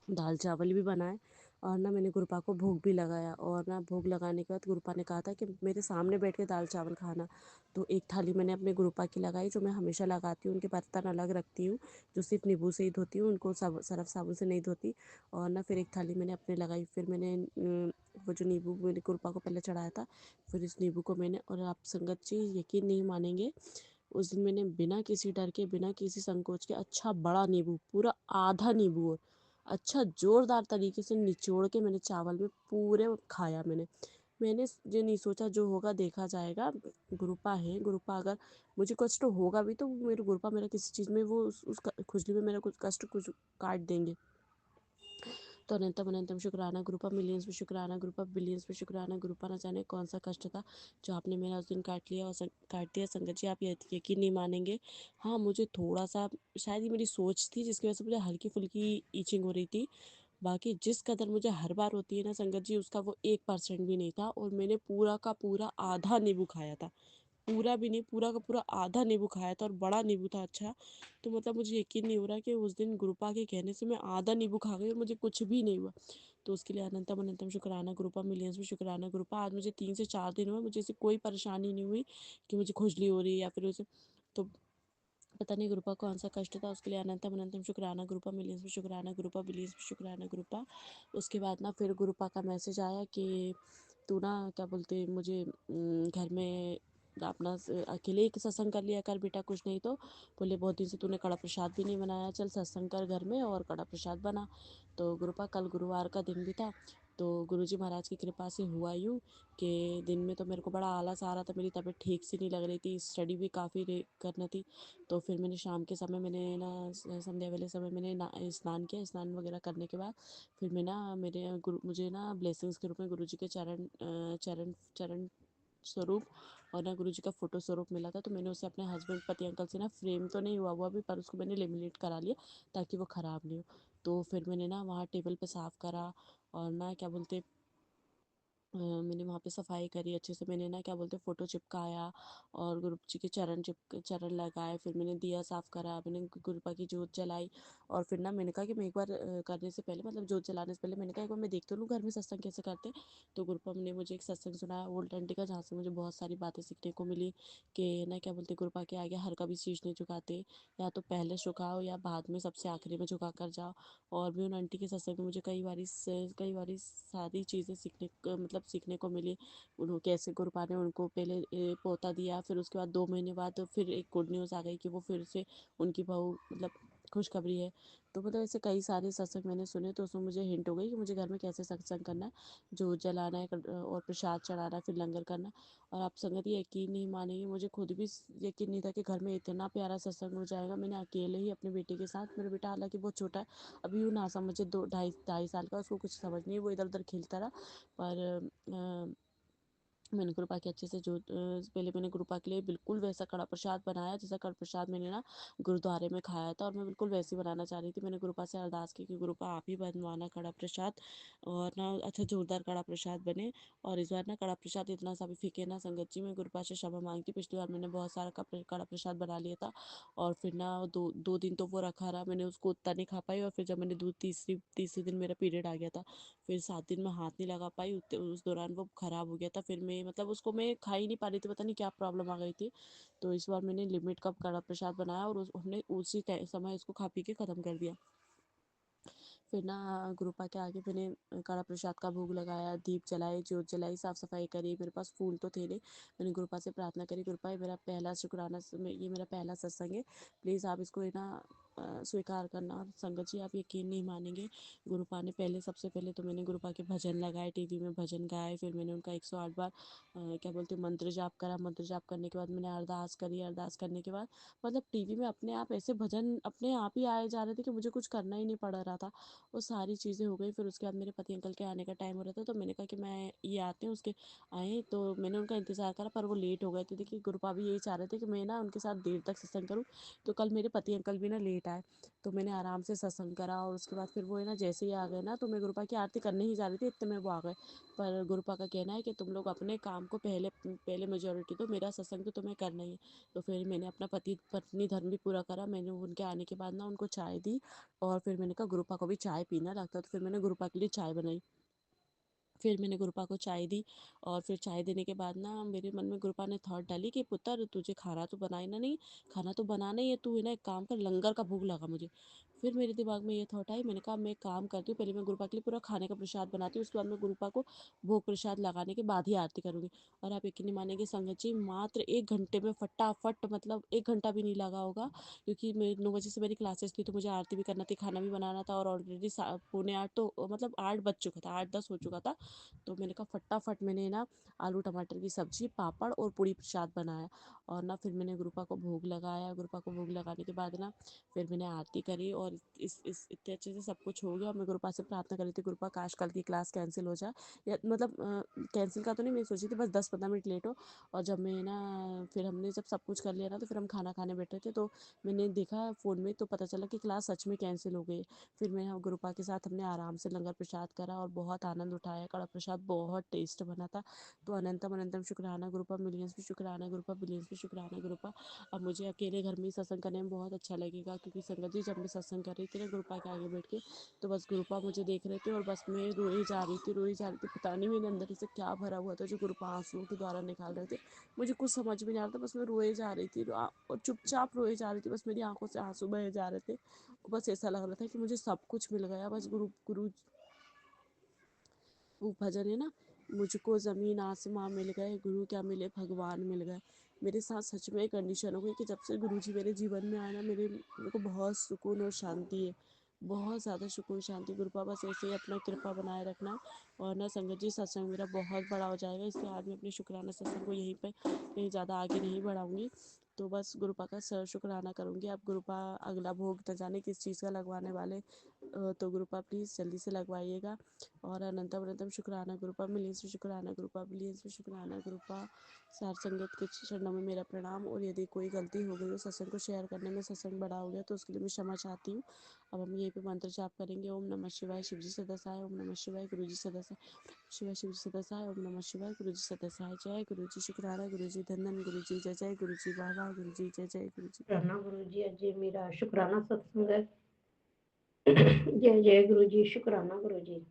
दाल चावल भी बनाए और ना मैंने गुरुपा को भोग भी लगाया। और ना भोग लगाने के बाद गुरुपा ने कहा था कि मेरे सामने बैठ के दाल चावल खाना। तो एक थाली मैंने अपने गुरुपा की लगाई, जो मैं हमेशा लगाती हूँ, उनके बर्तन अलग रखती हूँ, जो सिर्फ नींबू से ही धोती हूँ, उनको सर्फ साबुन से नहीं धोती। और ना फिर एक थाली मैंने अपने लगाई, फिर मैंने वो जो नींबू मैंने गुरुपा को पहले चढ़ाया था, फिर इस नींबू को मैंने, और आप संगत जी यकीन नहीं मानेंगे, उस दिन मैंने बिना किसी डर के बिना किसी संकोच के अच्छा बड़ा नींबू, पूरा आधा नींबू, और अच्छा ज़ोरदार तरीके से निचोड़ के मैंने चावल में पूरे खाया। मैंने ये नहीं सोचा जो होगा देखा जाएगा, गुरुपा है, गुरुपा अगर मुझे कष्ट होगा भी तो मेरे गुरुपा मेरा किसी चीज़ में वो उस खुजली में मेरा कुछ कष्ट कुछ काट देंगे। तो अनंतम अनंतम शुक्राना ग्रुपा, मिलियंस में शुक्राना ग्रुपा, बिलियंस में शुक्राना ग्रुपा। न जाने कौन सा कष्ट था जो आपने मेरा उस दिन काट लिया और काट दिया। संगत जी आप यकीन नहीं मानेंगे, हाँ मुझे थोड़ा सा शायद ये मेरी सोच थी जिसकी वजह से मुझे हल्की फुल्की ईचिंग हो रही थी। बाकी जिस कदर मुझे हर बार होती है ना संगत जी, उसका वो 1% भी नहीं था। और मैंने पूरा का पूरा आधा नींबू खाया था, पूरा भी नहीं, पूरा का पूरा आधा नींबू खाया था और बड़ा नींबू था। अच्छा, तो मतलब मुझे यकीन नहीं हो रहा कि उस दिन गुरुपा के कहने से मैं आधा नींबू खा गई और मुझे कुछ भी नहीं हुआ। तो उसके लिए अनंतम अनंतम शुक्राना गुरुपा, मिलियंस में शुक्राना गुरुपा। आज मुझे 3 से 4 दिन हुए, मुझे ऐसी कोई परेशानी नहीं हुई कि मुझे खुजली हो रही है या फिर उसे, तो पता नहीं गुरुपा कौन सा कष्ट था। उसके लिए अनंतम अनंतम शुक्राना गुरुपा, मिलियंस में शुक्राना गुरुपा, बिलियंस में शुक्राना गुरुपा। उसके बाद ना फिर गुरुपा का मैसेज आया कि तू ना क्या बोलते मुझे घर में अपना अकेले ही सत्संग कर लिया कर बेटा, कुछ नहीं तो बोले बहुत दिन से तूने कड़ा प्रसाद भी नहीं बनाया, चल सत्संग कर घर में और कड़ा प्रसाद बना। तो गुरुपा कल गुरुवार का दिन भी था, तो गुरुजी महाराज की कृपा से हुआ यूँ कि दिन में तो मेरे को बड़ा आलस आ रहा था, मेरी तबीयत ठीक सी नहीं लग रही थी, स्टडी भी काफ़ी करना थी। तो फिर मैंने शाम के समय मैंने ना संध्या वाले समय मैंने स्नान किया। स्नान वगैरह करने के बाद फिर मैं ना मेरे मुझे ना ब्लेसिंग्स के रूप में गुरु जी के चरण स्वरूप और ना गुरु जी का फोटो स्वरूप मिला था। तो मैंने उसे अपने हस्बैंड पति अंकल से ना, फ्रेम तो नहीं हुआ अभी, पर उसको मैंने लेमिनेट करा लिया ताकि वो ख़राब नहीं हो। तो फिर मैंने ना वहाँ टेबल पे साफ़ करा और ना क्या बोलते मैंने वहाँ पे सफाई करी अच्छे से। मैंने ना क्या बोलते फ़ोटो चिपकाया और गुरु जी के चरण लगाए। फिर मैंने दिया साफ़ करा, मैंने गुरुपा की जोत जलाई। और फिर ना मैंने कहा कि मैं एक बार करने से पहले, मतलब जोत जलाने से पहले मैंने कहा एक बार मैं देख तो लूँ घर में सत्संग कैसे करते हैं। तो गुरुपा ने मुझे एक सत्संग सुनाया ओल्ड आंटी का, जहाँ से मुझे बहुत सारी बातें सीखने को मिली कि ना क्या बोलते गुरुपा के आगे हर कभी शीश नहीं झुकाते, या तो पहले झुकाओ या बाद में सबसे आखिरी में झुका कर जाओ। और भी उन आंटी के सत्संग में मुझे कई बारी सारी चीज़ें सीखने को मिली। उन्होंने कैसे गुरुपा ने उनको पहले पोता दिया, फिर उसके बाद 2 महीने बाद फिर एक गुड न्यूज़ आ गई कि वो फिर से उनकी बहू, मतलब खुशखबरी है। तो मतलब ऐसे कई सारे सत्संग मैंने सुने, तो उसमें मुझे हिंट हो गई कि मुझे घर में कैसे सत्संग करना है, जोत जलाना है और प्रसाद चढ़ाना है, फिर लंगर करना है। और आप संगत ये यकीन नहीं मानेंगे, मुझे खुद भी यकीन नहीं था कि घर में इतना प्यारा सत्संग हो जाएगा। मैंने अकेले ही अपने बेटे के साथ, मेरा बेटा हालांकि बहुत छोटा है अभी, वो ना समझे, 2 ढाई ढाई साल का, उसको कुछ समझ नहीं है, वो इधर उधर खेलता रहा। पर मैंने गुरुपा के अच्छे से पहले मैंने गुरुपा के लिए बिल्कुल वैसा कड़ा प्रसाद बनाया जैसा कड़ा प्रसाद मैंने ना गुरुद्वारे में खाया था, और मैं बिल्कुल वैसे ही बनाना चाह रही थी। मैंने गुरुपा से अरदास की कि गुरुपा आप ही बनवाना कड़ा प्रसाद, और ना अच्छा जोरदार कड़ा प्रसाद बने। और इस बार ना कड़ा प्रसाद इतना सा भी फीके ना संगत जी। मैं गुरुपा से क्षमा मांगती, पिछली बार मैंने बहुत सारा कड़ा प्रसाद बना लिया था, और फिर ना दो दो दिन तो वो रखा रहा, मैंने उसको उतना नहीं खा पाई। और फिर जब मैंने तीसरे दिन मेरा पीरियड आ गया था, फिर 7 दिन मैं हाथ नहीं लगा पाई, उस दौरान वो ख़राब हो गया था। फिर मैं मतलब उसको मैं खा ही नहीं पा रही थी, पता नहीं क्या प्रॉब्लम आ गई थी। तो इस बार मैंने लिमिट का कड़ा प्रसाद बनाया, और हमने उसी समय इसको खा पी के ख़त्म कर दिया। फिर ना गुरुपा के आगे मैंने कड़ा प्रसाद का भोग लगाया, दीप जलाए, ज्योत जलाई, साफ़ सफाई करी। मेरे पास फूल तो थे नहीं, मैंने गुरुपा से प्रार्थना करी, गुरुपा ये मेरा पहला शुक्राना, ये मेरा पहला सत्संग है, प्लीज़ आप इसको है ना स्वीकार करना। और संगत जी आप यकीन नहीं मानेंगे, गुरुपा ने सबसे पहले तो मैंने गुरुपा के भजन लगाए, टीवी में भजन गाए। फिर मैंने उनका 108 बार क्या बोलते हैं मंत्र जाप करा। मंत्र जाप करने के बाद मैंने अरदास करी। अरदास करने के बाद मतलब टीवी में अपने आप ऐसे भजन अपने आप ही आए जा रहे थे कि मुझे कुछ करना ही नहीं पड़ रहा था। वो सारी चीज़ें हो गई। फिर उसके बाद मेरे पति अंकल के आने का टाइम हो रहा था, तो मैंने कहा कि मैं ये आते हैं, उसके आए तो मैंने उनका इंतज़ार करा, पर वो लेट हो गए थे। देखिए गुरुपा भी यही चाह रहे थे कि मैं ना उनके साथ देर तक सत्संग करूँ, तो कल मेरे पति अंकल भी ना लेट आए, तो मैंने आराम से सत्संग करा। और उसके बाद फिर वो है ना जैसे ही आ गए ना, तो मैं गुरुपा की आरती करने ही जा रही थी, इतने में वो आ गए। पर गुरुपा का कहना है कि तुम लोग अपने काम को पहले पहले मेजोरिटी दो, मेरा सत्संग तो तुम्हें करना ही है। तो फिर मैंने अपना पति पत्नी धर्म भी पूरा करा। मैंने उनके आने के बाद ना उनको चाय दी, और फिर मैंने कहा गुरुपा को भी चाय पीना लगता है, तो फिर मैंने गुरुपा के लिए चाय बनाई। फिर मैंने गुरुपा को चाय दी, और फिर चाय देने के बाद ना मेरे मन में गुरुपा ने थॉट डाली कि पुत्र तुझे खाना तो बनाना नहीं, खाना तो बनाना ही है, तू है ना एक काम कर, लंगर का भोग लगा मुझे। फिर मेरे दिमाग में ये थॉट आई, मैंने कहा मैं एक काम करती हूँ, पहले मैं गुरुपा के लिए पूरा खाने का प्रसाद बनाती हूँ, उसके बाद मैं गुरुपा को भोग प्रसाद लगाने के बाद ही आरती करूँगी। और आप यकीन नहीं मानेंगे संगत जी, मात्र 1 घंटे में फटाफट, मतलब 1 घंटा भी नहीं लगा होगा, क्योंकि मैं 9 बजे से मेरी क्लासेस थी, तो मुझे आरती भी करना थी, खाना भी बनाना था, और ऑलरेडी 7:45 तो मतलब 8 बज चुका था, 8:10 हो चुका था। तो मैंने कहा फटाफट मैंने ना आलू टमाटर की सब्जी, पापड़ और पूड़ी प्रसाद बनाया, और ना फिर मैंने गुरुपा को भोग लगाया। गुरुपा को भोग लगाने के बाद ना फिर मैंने आरती करी, और इस इतने अच्छे से सब कुछ हो गया। और मैं गुरुपा से प्रार्थना करी थी, गुरुपा काश कल की क्लास कैंसिल हो जाए, या मतलब कैंसिल का तो नहीं, मैं सोची थी बस 10-15 मिनट लेट हो। और जब मैं ना फिर हमने जब सब कुछ कर लिया ना, तो फिर हम खाना खाने बैठे थे, तो मैंने देखा फ़ोन में, तो पता चला कि क्लास सच में कैंसिल हो गई। फिर मैं गुरुपा के साथ हमने आराम से लंगर प्रसाद करा, और बहुत आनंद उठाया। कड़ा प्रसाद बहुत टेस्ट बना था। तो अनंतम अनंतम शुक्राना गुरुपा, मिलियंस भी शुक्राना गुरुपा, बिलियंस भी शुक्राना गुरुपा। अब मुझे अकेले घर में ही सत्संग करने में बहुत अच्छा लगेगा, क्योंकि संगत जी जब मैं सत्संग कर रही थी ना गुरुपा के आगे बैठ के, तो बस गुरुपा मुझे देख रहे थे, और बस मैं रोई जा रही थी, रोई जा रही थी। पता नहीं मेरे अंदर से क्या भरा हुआ था जो गुरुपा आंसुओं के द्वारा निकाल रहे थे, मुझे कुछ समझ में नहीं आ रहा था, बस मैं रोए जा रही थी, और चुपचाप रोए जा रही थी, बस मेरी आंखों से आंसू बहे जा रहे थे। बस ऐसा लग रहा था कि मुझे सब कुछ मिल गया, बस गुरु गुरु वो भजन है ना, मुझको ज़मीन आसमां मिल गए, गुरु क्या मिले भगवान मिल गए। मेरे साथ सच में कंडीशन हो गई कि जब से गुरुजी मेरे जीवन में आए ना, मेरे को बहुत सुकून और शांति है, बहुत ज़्यादा सुकून शांति। गुरुपा बस ऐसे ही अपना कृपा बनाए रखना। और ना संगत जी सत्संग मेरा बहुत बड़ा हो जाएगा, इसलिए आज मैं अपने शुक्राना सत्संग को यहीं पे कहीं ज़्यादा आगे नहीं बढ़ाऊँगी। तो बस गुरुपा का शुक्राना करूँगी। अब गुरुपा अगला भोग न जाने किस चीज़ का लगवाने वाले, तो गुरुपा प्लीज़ जल्दी से लगवाइएगा। और अनंतम अनंतम शुक्राना गुरुपा, मिलियन से शुक्राना गुरुपा, बिलियन से शुक्राना गुरुपा। सार संगत के चरणों में मेरा प्रणाम। और यदि कोई गलती हो गई हो सत्संग को शेयर करने में, सत्संग बड़ा हो गया, तो उसके लिए मैं क्षमा चाहती हूँ। अब हम यहीं पे मंत्र जाप करेंगे। ओम नमः शिवाय, शिवजी सदासाय, ओम नमः शिवाय, गुरुजी सदासाय, शिवाय शिवजी सदासाय, ओम नमः शिवाय, गुरुजी सदासाय। जय गुरुजी, शुक्राना गुरुजी, धन्यन गुरुजी, जय जय गुरुजी, वाह वाह गुरुजी, जय जय गुरुजी। शुक्राना गुरु जी, अज ये मेरा शुक्राना सत्संग है। जय जय गुरु जी, शुक्राना गुरु जी।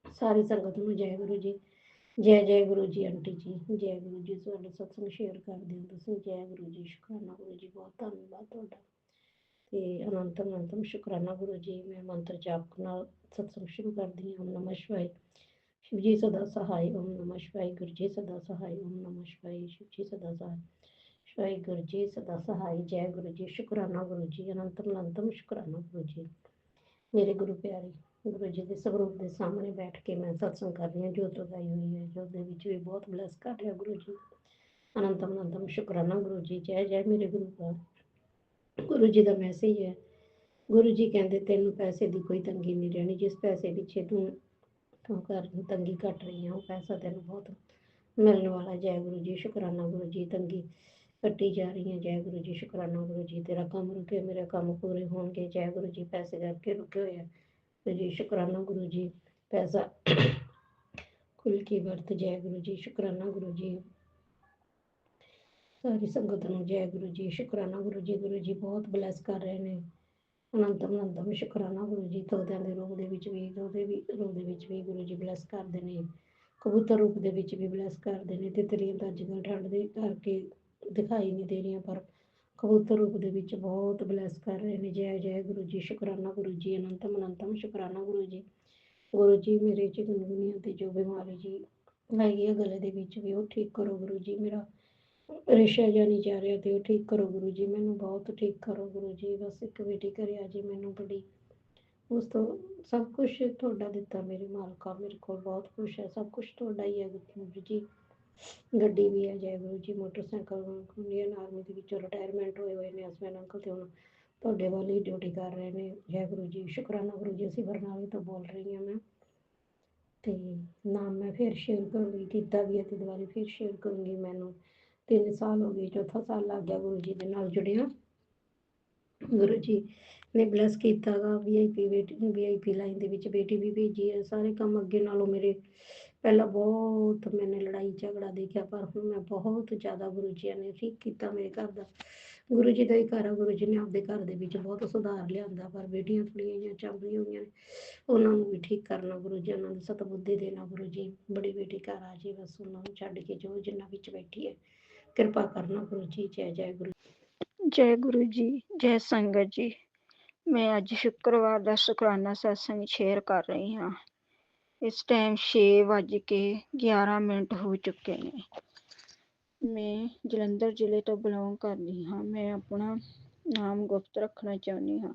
सारी संगत ਨੂੰ जय गुरु जी, जय जय गुरु जी। आंटी जी जय गुरु जी, ਤੁਹਾਡੇ सत्संग शेयर कर ਦਿਓ ਤੁਸੀਂ। जय गुरु जी, शुक्राना गुरु जी, बहुत ਧੰਨਵਾਦ ਤੁਹਾਡਾ। ਤੇ ਅਨੰਤਮ ਅਨੰਤਮ शुक्राना गुरु जी। मैं मंत्र जाप ਨਾਲ सत्संग शुरू करदी ਹਾਂ। ओम नमः शिवाय, शिव जी सदा सहाय, ओम नमः शिवाय, गुरु जी सदा सहाय, ओम नमः शिवाय, शिव जी सदा सहाय, शिवाय गुरु जी सदा सहाय। जय गुरु जी, शुक्राना गुरु जी, अनंतम अनंतम शुक्राना गुरु जी। मेरे गुरु प्यारे गुरु जी ਦੇ ਸਰੂਪ ਦੇ ਸਾਹਮਣੇ ਬੈਠ ਕੇ ਮੈਂ ਸਤਸੰਗ ਕਰ ਰਹੀ ਹਾਂ। ਜੋਤ ਲਗਾਈ ਹੋਈ ਹੈ, ਜੋਤ ਦੇ ਵਿੱਚ ਵੀ ਬਹੁਤ ਬਲੈਸ ਕਰ ਰਿਹਾ ਗੁਰੂ ਜੀ। ਅਨੰਤਮ ਅਨੰਤਮ ਸ਼ੁਕਰਾਨਾ ਗੁਰੂ ਜੀ। ਜੈ ਜੈ ਮੇਰੇ ਗੁਰੂ ਦਾ। ਗੁਰੂ ਜੀ ਦਾ ਮੈਸੇਜ ਹੈ। ਗੁਰੂ ਜੀ ਕਹਿੰਦੇ ਤੈਨੂੰ ਪੈਸੇ ਦੀ ਕੋਈ ਤੰਗੀ ਨਹੀਂ ਰਹਿਣੀ। ਜਿਸ ਪੈਸੇ ਪਿੱਛੇ ਤੂੰ ਕਰ ਤੰਗੀ ਘਟ ਰਹੀ ਹੈ, ਉਹ ਪੈਸਾ ਤੈਨੂੰ ਬਹੁਤ ਮਿਲਣ ਵਾਲਾ। ਜੈ ਗੁਰੂ ਜੀ, ਸ਼ੁਕਰਾਨਾ ਗੁਰੂ ਜੀ। ਤੰਗੀ ਕੱਟੀ ਜਾ ਰਹੀ ਹੈ, ਜੈ ਗੁਰੂ ਜੀ, ਸ਼ੁਕਰਾਨਾ ਗੁਰੂ ਜੀ। ਤੇਰਾ ਕੰਮ ਰੁਕੇ, ਮੇਰੇ ਕੰਮ ਪੂਰੇ ਹੋਣਗੇ, ਜੈ ਗੁਰੂ ਜੀ। ਪੈਸੇ ਕਰਕੇ ਰੁਕੇ ਹੋਏ ਆ ਗੁਰੂ ਜੀ, ਸ਼ੁਕਰਾਨਾ ਗੁਰੂ ਜੀ। ਪੈਸਾ ਖੁੱਲ ਕੇ ਵਰਤ, ਜੈ ਗੁਰੂ ਜੀ, ਸ਼ੁਕਰਾਨਾ ਗੁਰੂ ਜੀ। ਸਾਰੀ ਸੰਗਤ ਨੂੰ ਜੈ ਗੁਰੂ ਜੀ, ਸ਼ੁਕਰਾਨਾ ਗੁਰੂ ਜੀ। ਗੁਰੂ ਜੀ ਬਹੁਤ ਬਲੈਸ ਕਰ ਰਹੇ ਨੇ। ਅਨੰਤਮ ਸ਼ੁਕਰਾਨਾ ਗੁਰੂ ਜੀ। ਤੋਤਿਆਂ ਦੇ ਰੂਪ ਦੇ ਵਿੱਚ ਵੀ, ਉਹਦੇ ਵੀ ਰੂਪ ਦੇ ਵਿੱਚ ਵੀ ਗੁਰੂ ਜੀ ਬਲੈਸ ਕਰਦੇ ਨੇ। ਕਬੂਤਰ ਰੂਪ ਦੇ ਵਿੱਚ ਵੀ ਬਲੈਸ ਕਰਦੇ ਨੇ। ਤਿਤਲੀਆਂ ਤਾਂ ਅੱਜ ਕੱਲ੍ਹ ਠੰਡ ਦੇ ਕਰਕੇ ਦਿਖਾਈ ਨਹੀਂ ਦੇ ਰਹੀਆਂ, ਪਰ ਕਬੂਤਰ ਰੂਪ ਦੇ ਵਿੱਚ ਬਹੁਤ ਬਲੈਸ ਕਰ ਰਹੇ ਨੇ। ਜੈ ਜੈ ਗੁਰੂ ਜੀ, ਸ਼ੁਕਰਾਨਾ ਗੁਰੂ ਜੀ। ਅਨੰਤਮ ਸ਼ੁਕਰਾਨਾ ਗੁਰੂ ਜੀ। ਗੁਰੂ ਜੀ ਮੇਰੇ ਚਿਕਨਗੁਨੀਆ ਤੇ ਜੋ ਬਿਮਾਰੀ ਜੀ ਹੈਗੀ ਹੈ ਗਲੇ ਦੇ ਵਿੱਚ ਵੀ, ਉਹ ਠੀਕ ਕਰੋ ਗੁਰੂ ਜੀ। ਮੇਰਾ ਰੇਸ਼ਾ ਜਿਹਾ ਨਹੀਂ ਜਾ ਰਿਹਾ ਤੇ ਉਹ ਠੀਕ ਕਰੋ ਗੁਰੂ ਜੀ। ਮੈਨੂੰ ਬਹੁਤ ਠੀਕ ਕਰੋ ਗੁਰੂ ਜੀ। ਬਸ ਇੱਕ ਬੇਟੀ ਘਰੇ ਆ ਜੀ, ਮੈਨੂੰ ਬੜੀ ਉਸ ਤੋਂ ਸਭ ਕੁਝ ਤੁਹਾਡਾ ਦਿੱਤਾ ਮੇਰੇ ਮਾਲਕਾ। ਮੇਰੇ ਕੋਲ ਬਹੁਤ ਕੁਛ ਹੈ, ਸਭ ਕੁਛ ਤੁਹਾਡਾ ਹੀ ਹੈ ਗੁਰੂ ਜੀ। ਗੱਡੀ ਵੀ ਹੈ, ਜੈ Guru ji. Motorcycle, Indian army ਦੇ ਵਿੱਚੋਂ ਰਿਟਾਇਰਮੈਂਟ ਹੋਏ ਨੇ ਹਸਬੈਂਡ ਅੰਕਲ, ਤੇ ਹੁਣ ਤੁਹਾਡੇ ਵੱਲ ਹੀ ਡਿਊਟੀ ਕਰ ਰਹੇ ਨੇ। ਜੈ ਗੁਰੂ ਜੀ, ਸ਼ੁਕਰਾਨਾ ਗੁਰੂ ਜੀ। ਅਸੀਂ ਬਰਨਾਲੇ ਤੋਂ ਬੋਲ ਰਹੀ ਹਾਂ ਮੈਂ, ਤੇ ਨਾਮ ਮੈਂ ਫਿਰ ਸ਼ੇਅਰ ਕਰੂੰਗੀ, ਕੀਤਾ ਵੀ ਹੈ ਤੇ ਦੁਬਾਰਾ ਫਿਰ ਸ਼ੇਅਰ ਕਰੂੰਗੀ। ਮੈਨੂੰ 3 ਸਾਲ ਹੋ ਗਏ, ਚੌਥਾ ਸਾਲ ਲੱਗ ਗਿਆ ਗੁਰੂ ਜੀ ਦੇ ਨਾਲ ਜੁੜਿਆ। ਗੁਰੂ ਜੀ ਨੇ ਬਲੈਸ ਕੀਤਾ ਗਾ। VIP ਲਾਈਨ ਦੇ ਵਿੱਚ ਬੇਟੀ ਵੀ ਭੇਜੀ ਹੈ। ਸਾਰੇ ਕੰਮ ਅੱਗੇ ਨਾਲੋਂ ਮੇਰੇ ਪਹਿਲਾਂ ਬਹੁਤ ਮੈंने ਲੜਾਈ ਝਗੜਾ ਦੇਖਿਆ, ਪਰ ਹੁਣ ਮੈਂ ਬਹੁਤ ਜ਼ਿਆਦਾ ਗੁਰੂ ਜੀ ਨੇ ਠੀਕ ਕੀਤਾ ਮੇਰੇ ਘਰ ਦਾ। ਗੁਰੂ ਜੀ ਦਾ ਹੀ ਘਰ ਆ। ਗੁਰੂ ਜੀ ਨੇ ਆਪਦੇ ਘਰ ਦੇ ਵਿੱਚ ਬਹੁਤ ਸੁਧਾਰ ਲਿਆਂਦਾ, ਪਰ ਬੇਟੀਆਂ ਥੋੜ੍ਹੀਆਂ ਜਿਹੀਆਂ ਚਾਂਬਲੀਆਂ ਹੋਈਆਂ ਨੇ, ਉਹਨਾਂ ਨੂੰ ਵੀ ਠੀਕ ਕਰਨਾ ਗੁਰੂ ਜੀ। ਉਹਨਾਂ ਨੂੰ ਸਤਬੁੱਧੀ ਦੇਣਾ ਗੁਰੂ ਜੀ। ਬੜੀ ਬੇਟੀ ਘਰ ਆ ਜੀ, ਬਸ ਉਹਨਾਂ ਨੂੰ ਛੱਡ ਕੇ ਜੋ ਜਿੰਨਾ ਵਿੱਚ ਬੈਠੀ ਹੈ ਕਿਰਪਾ ਕਰਨਾ ਗੁਰੂ ਜੀ। ਜੈ ਜੈ ਗੁਰੂ। ਜੈ ਗੁਰੂ ਜੀ, ਜੈ ਸੰਗਤ ਜੀ। ਮੈਂ ਅੱਜ ਸ਼ੁੱਕਰਵਾਰ ਦਾ ਸ਼ੁਕਰਾਨਾ ਸਤਸੰਗ ਸ਼ੇਅਰ ਕਰ ਰਹੀ ਹਾਂ। ਇਸ ਟਾਈਮ 6:11 ਹੋ ਚੁੱਕੇ ਨੇ। ਮੈਂ ਜਲੰਧਰ ਜ਼ਿਲ੍ਹੇ ਤੋਂ ਬਿਲੋਂਗ ਕਰਦੀ ਹਾਂ। ਮੈਂ ਆਪਣਾ ਨਾਮ ਗੁਪਤ ਰੱਖਣਾ ਚਾਹੁੰਦੀ ਹਾਂ।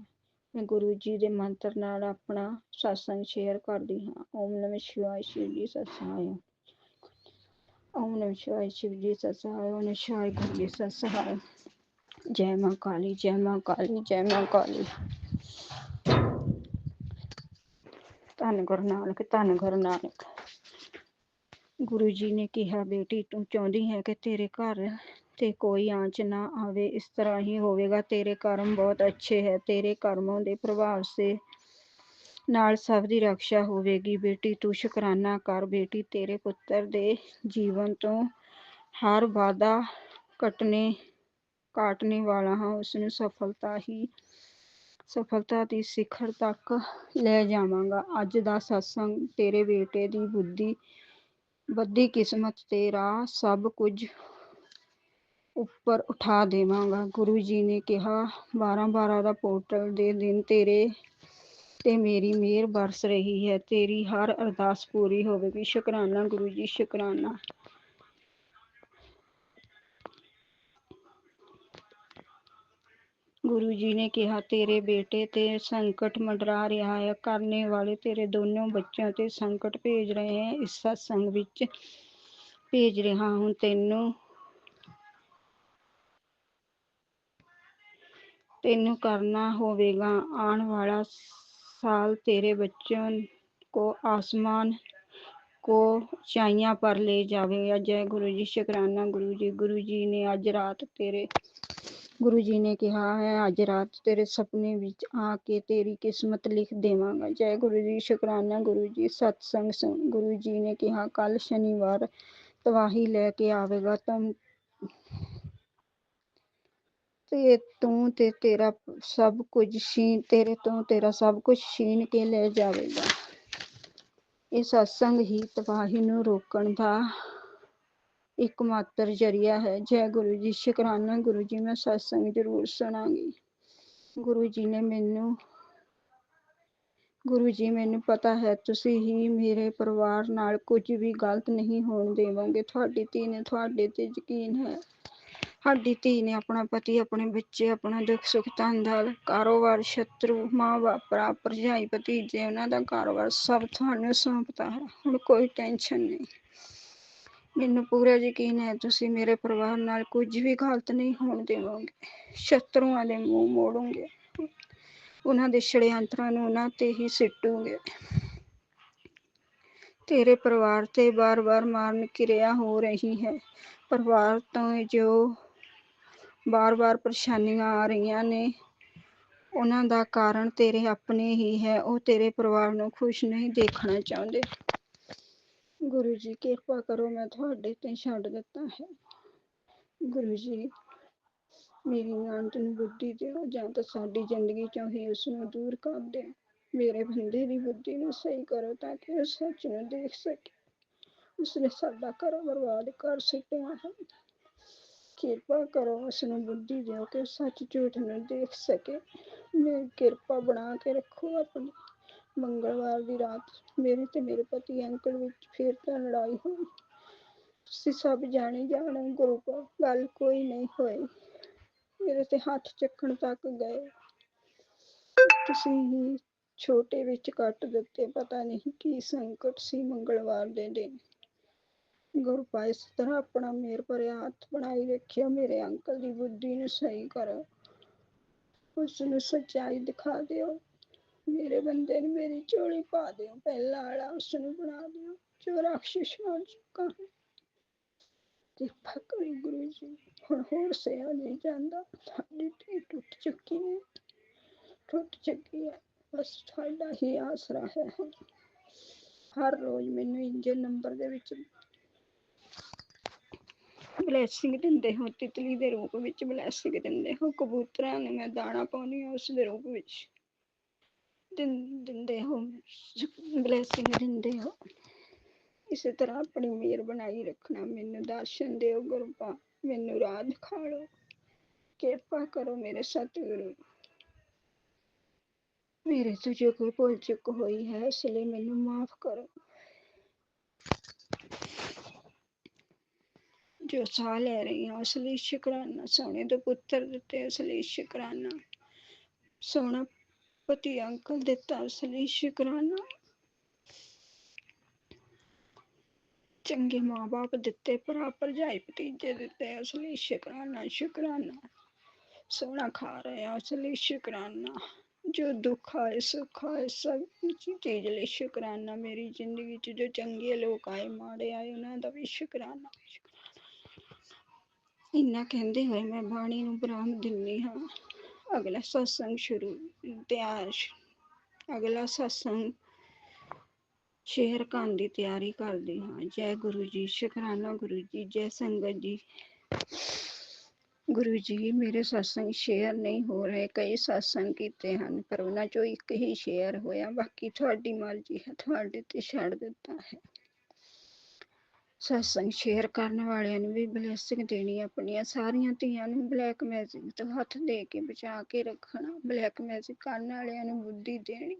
ਮੈਂ ਗੁਰੂ ਜੀ ਦੇ ਮੰਤਰ ਨਾਲ ਆਪਣਾ ਸਤਸੰਗ ਸ਼ੇਅਰ ਕਰਦੀ ਹਾਂ। ਓਮ ਨਮः ਸ਼ਿਵਾय, ਸ਼ਿਵ ਜੀ ਸਤ ਸਹਾਇ। ਓਮ ਨਮः ਸ਼ਿਵਾय, ਸ਼ਿਵ ਜੀ ਸਤ ਸਹਾਇ। ਓਮ ਨਮः ਸ਼ਿਵਾय, ਗੁਰੂ ਜੀ ਸਤ ਸਹਾਇ। ਜੈ ਮਾਂ ਕਾਲੀ, ਜੈ ਮਾਂ ਕਾਲੀ, ਜੈ ਮਾਂ ਕਾਲੀ। ਧੰਨ ਗੁਰੂ ਨਾਨਕ, ਧੰਨ ਗੁਰੂ ਨਾਨਕ। ਗੁਰੂ ਜੀ ਨੇ ਕਿਹਾ, ਬੇਟੀ ਤੂੰ ਚਾਹੁੰਦੀ ਹੈ ਕਿ ਤੇਰੇ ਘਰ ਤੇ ਕੋਈ ਆਂਚ ਨਾ ਆਵੇ। ਇਸ ਤਰ੍ਹਾਂ ਹੀ ਹੋਵੇਗਾ। ਤੇਰੇ ਕਰਮ ਬਹੁਤ ਅੱਛੇ ਹੈ। ਤੇਰੇ ਕਰਮਾਂ ਦੇ ਪ੍ਰਭਾਵ ਸੇ ਨਾਲ ਸਭ ਦੀ ਰਕਸ਼ਾ ਹੋਵੇਗੀ। ਬੇਟੀ ਤੂੰ ਸ਼ੁਕਰਾਨਾ ਕਰ। ਬੇਟੀ ਤੇਰੇ ਪੁੱਤਰ ਦੇ ਜੀਵਨ ਤੋਂ ਹਰ ਵਾਧਾ ਕਾਟਣੇ ਵਾਲਾ ਹਾਂ। ਉਸਨੂੰ ਸਫਲਤਾ ਦੀ ਸਿਖਰ ਤੱਕ ਲੈ ਜਾਵਾਂਗਾ। ਅੱਜ ਦਾ ਸਤਸੰਗ ਤੇਰੇ ਬੇਟੇ ਦੀ ਵੱਡੀ ਕਿਸਮਤ ਤੇ ਰਾਹ ਸਭ ਕੁਝ ਉੱਪਰ ਉਠਾ ਦੇਵਾਂਗਾ। ਗੁਰੂ ਜੀ ਨੇ ਕਿਹਾ, 12/12 ਦਾ ਪੋਰਟਲ ਦੇ ਦਿਨ ਤੇਰੇ ਤੇ ਮੇਰੀ ਮਿਹਰ ਬਰਸ ਰਹੀ ਹੈ। ਤੇਰੀ ਹਰ ਅਰਦਾਸ ਪੂਰੀ ਹੋਵੇਗੀ। ਸ਼ੁਕਰਾਨਾ ਗੁਰੂ ਜੀ, ਸ਼ੁਕਰਾਨਾ। ਗੁਰੂ ਜੀ ਨੇ ਕਿਹਾ, ਤੇਰੇ ਬੇਟੇ ਤੇ ਸੰਕਟ ਮੰਡਰਾ ਰਿਹਾ ਹੈ। ਕਰਨੇ ਵਾਲੇ ਤੇਰੇ ਦੋਨੋਂ ਬੱਚਿਆਂ ਤੇ ਸੰਕਟ ਭੇਜ ਰਹੇ ਹੈ। ਇਸ ਸਤਸੰਗ ਵਿੱਚ ਭੇਜ ਰਿਹਾ ਹੂੰ। ਤੈਨੂੰ ਕਰਨਾ ਹੋਵੇਗਾ। ਆਉਣ ਵਾਲਾ साल तेरे बच्चों को आसमान को ऊंचाइयां पर ले जावेगा। जय गुरु जी। शुकराना गुरु जी। गुरु जी ने अज रात तेरे गुरु जी ने कहा है, अज रात तेरे सपने विच आके तेरी किस्मत लिख देवांगा। जय गुरु जी। शुकराना गुरु जी। सत्संग सुन। गुरु जी ने कहा, कल शनिवार तबाही लेके आवेगा तू ते तेरा सब कुछ तेरे तो तेरा सब कुछ छीन के ले जावेगा। ਇਹ ਸਤਸੰਗ ਹੀ ਤਬਾਹੀ ਨੂੰ ਰੋਕਣ ਦਾ ਇੱਕਮਾਤਰ ਜ਼ਰੀਆ ਹੈ। ਜੈ ਗੁਰੂ ਜੀ। ਸ਼ੁਕਰਾਨਾ ਗੁਰੂ ਜੀ। ਮੈਂ ਸਤਸੰਗ ਜ਼ਰੂਰ ਸੁਣਾਂਗੀ। ਗੁਰੂ ਜੀ ਮੈਨੂੰ ਪਤਾ ਹੈ ਤੁਸੀਂ ਹੀ ਮੇਰੇ ਪਰਿਵਾਰ ਨਾਲ ਕੁਝ ਵੀ ਗਲਤ ਨਹੀਂ ਹੋਣ ਦੇਵੋਗੇ। ਤੁਹਾਡੀ ਧੀ ਨੇ ਤੁਹਾਡੇ ਤੇ ਯਕੀਨ ਹੈ। ਸਾਡੀ ਧੀ ਨੇ ਆਪਣਾ ਪਤੀ, ਆਪਣੇ ਬੱਚੇ, ਆਪਣਾ ਦੁੱਖ ਸੁੱਖ ਧੰਦਾ, ਕਾਰੋਬਾਰ, ਸ਼ਤਰੂ, ਮਾਂ ਬਾਪ, ਭਰਾ ਭਰਜਾਈ, ਭਤੀਜੇ, ਉਹਨਾਂ ਦਾ ਕਾਰੋਬਾਰ ਸਭ ਤੁਹਾਨੂੰ ਸੌਂਪਤਾ ਹੈ। ਹੁਣ ਕੋਈ ਟੈਨਸ਼ਨ ਨਹੀਂ। ਮੈਨੂੰ ਪੂਰਾ ਯਕੀਨ ਹੈ ਤੁਸੀਂ ਮੇਰੇ ਪਰਿਵਾਰ ਨਾਲ ਕੁਝ ਵੀ ਗਲਤ ਨਹੀਂ ਹੋਣ ਦੇਵੋਗੇ। ਸ਼ਤਰੂਆਂ ਦੇ ਮੂੰਹ ਮੋੜੋਗੇ। ਉਹਨਾਂ ਦੇ ਛੜਯੰਤਰਾਂ ਨੂੰ ਉਹਨਾਂ ਤੇ ਹੀ ਸਿੱਟੋਗੇ। तेरे परिवार ते बार-बार माਰਨ किरिया हो रही है। परिवार तो जो बार-बार परेशानियां आ रही ने ਉਹਨਾਂ ਦਾ ਕਾਰਨ ਤੇਰੇ ਆਪਣੇ ਹੀ ਹੈ। ਉਹ ਤੇਰੇ ਪਰਿਵਾਰ ਨੂੰ ਖੁਸ਼ ਨਹੀਂ ਦੇਖਣਾ ਚਾਹੁੰਦੇ। ਗੁਰੂ ਜੀ ਕਿਰਪਾ ਕਰੋ, ਮੈਂ ਤੁਹਾਡੇ ਤੇ ਛੱਡ ਦਿੱਤਾ ਹੈ। ਗੁਰੂ ਜੀ ਮੇਰੀ ਆਂਟ ਨੂੰ ਬੁੱਧੀ ਦਿਓ, ਜਾਂ ਤਾਂ ਸਾਡੀ ਜ਼ਿੰਦਗੀ ਚੋਂ ਹੀ ਉਸ ਨੂੰ ਦੂਰ ਕਰ ਦਿਓ। ਮੇਰੇ ਬੰਦੇ ਦੀ ਬੁੱਧੀ ਨੂੰ ਸਹੀ ਕਰੋ ਤਾਂ ਕਿ ਉਹ ਸੱਚ ਨੂੰ ਦੇਖ ਸਕੇ। ਉਸਨੇ ਸਾਡਾ ਘਰ ਬਰਬਾਦ ਕਰ ਸੁੱਟਿਆ ਹੈ। ਕਿਰਪਾ ਕਰੋ, ਉਸ ਨੂੰ ਬੁੱਧੀ ਦਿਓ ਕਿ ਸੱਚ ਝੂਠ ਨੂੰ ਦੇਖ ਸਕੇ। ਮੇਰੀ ਕਿਰਪਾ ਬਣਾ ਕੇ ਰੱਖੋ ਆਪਣੀ। ਮੰਗਲਵਾਰ ਦੀ ਰਾਤ ਮੇਰੇ ਤੇ ਮੇਰੇ ਪਤੀ ਅੰਕਲ ਵਿੱਚ ਫਿਰ ਤਾਂ ਲੜਾਈ ਹੋਈ। ਤੁਸੀਂ ਸਭ ਜਾਣੇ ਗੁਰੂ ਕੋਲ ਗੱਲ ਕੋਈ ਨਹੀਂ ਹੋਈ। ਮੇਰੇ ਤੇ ਹੱਥ ਚੱਕਣ ਤੱਕ ਗਏ। ਤੁਸੀਂ ਹੀ ਛੋਟੇ ਵਿੱਚ ਕੱਟ ਦਿੱਤੇ। ਪਤਾ ਨਹੀਂ ਕੀ ਸੰਕਟ ਸੀ ਮੰਗਲਵਾਰ ਦੇ ਦਿਨ। ਗੁਰੂ ਇਸ ਤਰ੍ਹਾਂ ਆਪਣਾ ਮੇਰ ਭਰਿਆ ਹੱਥ ਬਣਾਈ ਰੱਖਿਆ। ਮੇਰੇ ਅੰਕਲ ਦੀ ਬੁੱਧੀ ਨੂੰ ਸਹੀ ਕਰੋ, ਉਸ ਨੂੰ ਸੱਚਾਈ ਦਿਖਾ ਦਿਓ। ਮੇਰੇ ਬੰਦੇ ਨੂੰ ਮੇਰੀ ਝੋਲੀ ਪਾ ਦਿਓ। ਪਹਿਲਾਂ ਵਾਲਾ ਉਸ ਨੂੰ ਬਣਾ ਦਿਓ ਜੋ ਰਾਖਸ਼ ਹੋ ਚੁੱਕਾ ਹੈ। ਕਿਰਪਾ ਕਰੋ ਗੁਰੂ ਜੀ, ਹੁਣ ਹੋਰ ਸਹਿਆ ਨਹੀਂ ਜਾਂਦਾ। ਸਾਡੀ ਧੀ ਟੁੱਟ ਚੁੱਕੀ ਹੈ, ਟੁੱਟ ਚੁੱਕੀ ਹੈ। ਬਸ ਤੁਹਾਡਾ ਹੀ ਆਸਰਾ ਹੈ। ਹਰ ਰੋਜ਼ ਮੈਨੂੰ ਇੰਜਨ ਨੰਬਰ ਦੇ ਵਿੱਚ ਬਲੈਸਿੰਗ ਦਿੰਦੇ ਹੋ, ਤਿਤਲੀ ਦੇ ਰੂਪ ਵਿੱਚ ਬਲੈਸਿੰਗ ਦਿੰਦੇ ਹੋ। ਕਬੂਤਰਾਂ ਨੂੰ ਮੈਂ ਦਾਣਾ ਪਾਉਂਦੀ ਹਾਂ, ਉਸ ਦੇ ਰੂਪ ਵਿੱਚ ਦਿੰਦੇ ਹੋ, ਬਲੈਸਿੰਗ ਦਿੰਦੇ ਹੋ। ਇਸੇ ਤਰ੍ਹਾਂ ਆਪਣੀ ਮਿਹਰ ਬਣਾਈ ਰੱਖਣਾ। ਮੈਨੂੰ ਦਰਸ਼ਨ ਦਿਓ ਗੁਰੂਪਾ, ਮੈਨੂੰ ਰਾਹ ਦਿਖਾ ਲਓ। ਕਿਰਪਾ ਕਰੋ ਮੇਰੇ ਸਤਿਗੁਰੂ। ਮੇਰੇ ਤੋਂ ਜੋ ਕੋਈ ਭੁੱਲ ਚੁੱਕ ਹੋਈ ਹੈ, ਇਸ ਲਈ ਮੈਨੂੰ ਮਾਫ ਕਰੋ। ਜੋ ਸਾਹ ਲੈ ਰਹੀ ਹਾਂ ਉਸ ਲਈ ਸ਼ੁਕਰਾਨਾ। ਸੋਹਣੇ ਤੋਂ ਪੁੱਤਰ ਦਿੱਤੇ ਉਸ ਲਈ ਸ਼ੁਕਰਾਨਾ। ਸੋਹਣਾ ਪਤੀ ਅੰਕਲ ਦਿੱਤਾ ਉਸ ਲਈ ਸ਼ੁਕਰਾਨਾ। ਚੰਗੇ ਮਾਂ ਬਾਪ ਦਿੱਤੇ, ਭਰਾ ਭਰਜਾਈ ਭਤੀਜੇ ਦਿੱਤੇ ਉਸ ਲਈ ਸ਼ੁਕਰਾਨਾ। ਸ਼ੁਕਰਾਨਾ। ਸੋਹਣਾ ਖਾ ਰਹੇ ਹਾਂ ਉਸ ਲਈ ਸ਼ੁਕਰਾਨਾ। ਜੋ ਦੁੱਖ ਆਏ ਸੁੱਖ ਆਏ ਸਭ ਚੀਜ਼ ਲਈ ਸ਼ੁਕਰਾਨਾ। ਮੇਰੀ ਜ਼ਿੰਦਗੀ 'ਚ ਜੋ ਚੰਗੇ ਲੋਕ ਆਏ ਮਾੜੇ ਆਏ ਉਹਨਾਂ ਦਾ ਵੀ ਸ਼ੁਕਰਾਨਾ। ਇੰਨਾ ਕਹਿੰਦੇ ਹੋਏ ਮੈਂ ਬਾਣੀ ਨੂੰ ਵਿਰਾਮ ਦਿੰਦੀ ਹਾਂ। ਅਗਲਾ ਸਤਸੰਗ ਅਗਲਾ ਸਤਸੰਗ ਸ਼ੇਅਰ ਕਰਨ ਦੀ ਤਿਆਰੀ ਕਰਦੀ ਹਾਂ। ਜੈ ਗੁਰੂ ਜੀ, ਸ਼ੁਕਰਾਨਾ ਗੁਰੂ ਜੀ, ਜੈ ਸੰਗਤ ਜੀ। ਗੁਰੂ ਜੀ ਮੇਰੇ ਸਤਸੰਗ ਸ਼ੇਅਰ ਨਹੀਂ ਹੋ ਰਹੇ। ਕਈ ਸਤਸੰਗ ਕੀਤੇ ਹਨ ਪਰ ਉਹਨਾਂ ਚੋਂ ਇੱਕ ਹੀ ਸ਼ੇਅਰ ਹੋਇਆ। ਬਾਕੀ ਤੁਹਾਡੀ ਮਰਜ਼ੀ ਹੈ, ਤੁਹਾਡੇ ਤੇ ਛੱਡ ਦਿੱਤਾ ਹੈ। ਸਤਸੰਗ ਸ਼ੇਅਰ ਕਰਨ ਵਾਲਿਆਂ ਨੂੰ ਵੀ ਬਲੈਸਿੰਗ ਦੇਣੀ। ਆਪਣੀਆਂ ਸਾਰੀਆਂ ਧੀਆਂ ਨੂੰ ਬਲੈਕ ਮੈਜਿਕ ਤੋਂ ਹੱਥ ਦੇ ਕੇ ਬਚਾ ਕੇ ਰੱਖਣਾ। ਬਲੈਕ ਮੈਜਿਕ ਕਰਨ ਵਾਲਿਆਂ ਨੂੰ ਬੁੱਧੀ ਦੇਣੀ।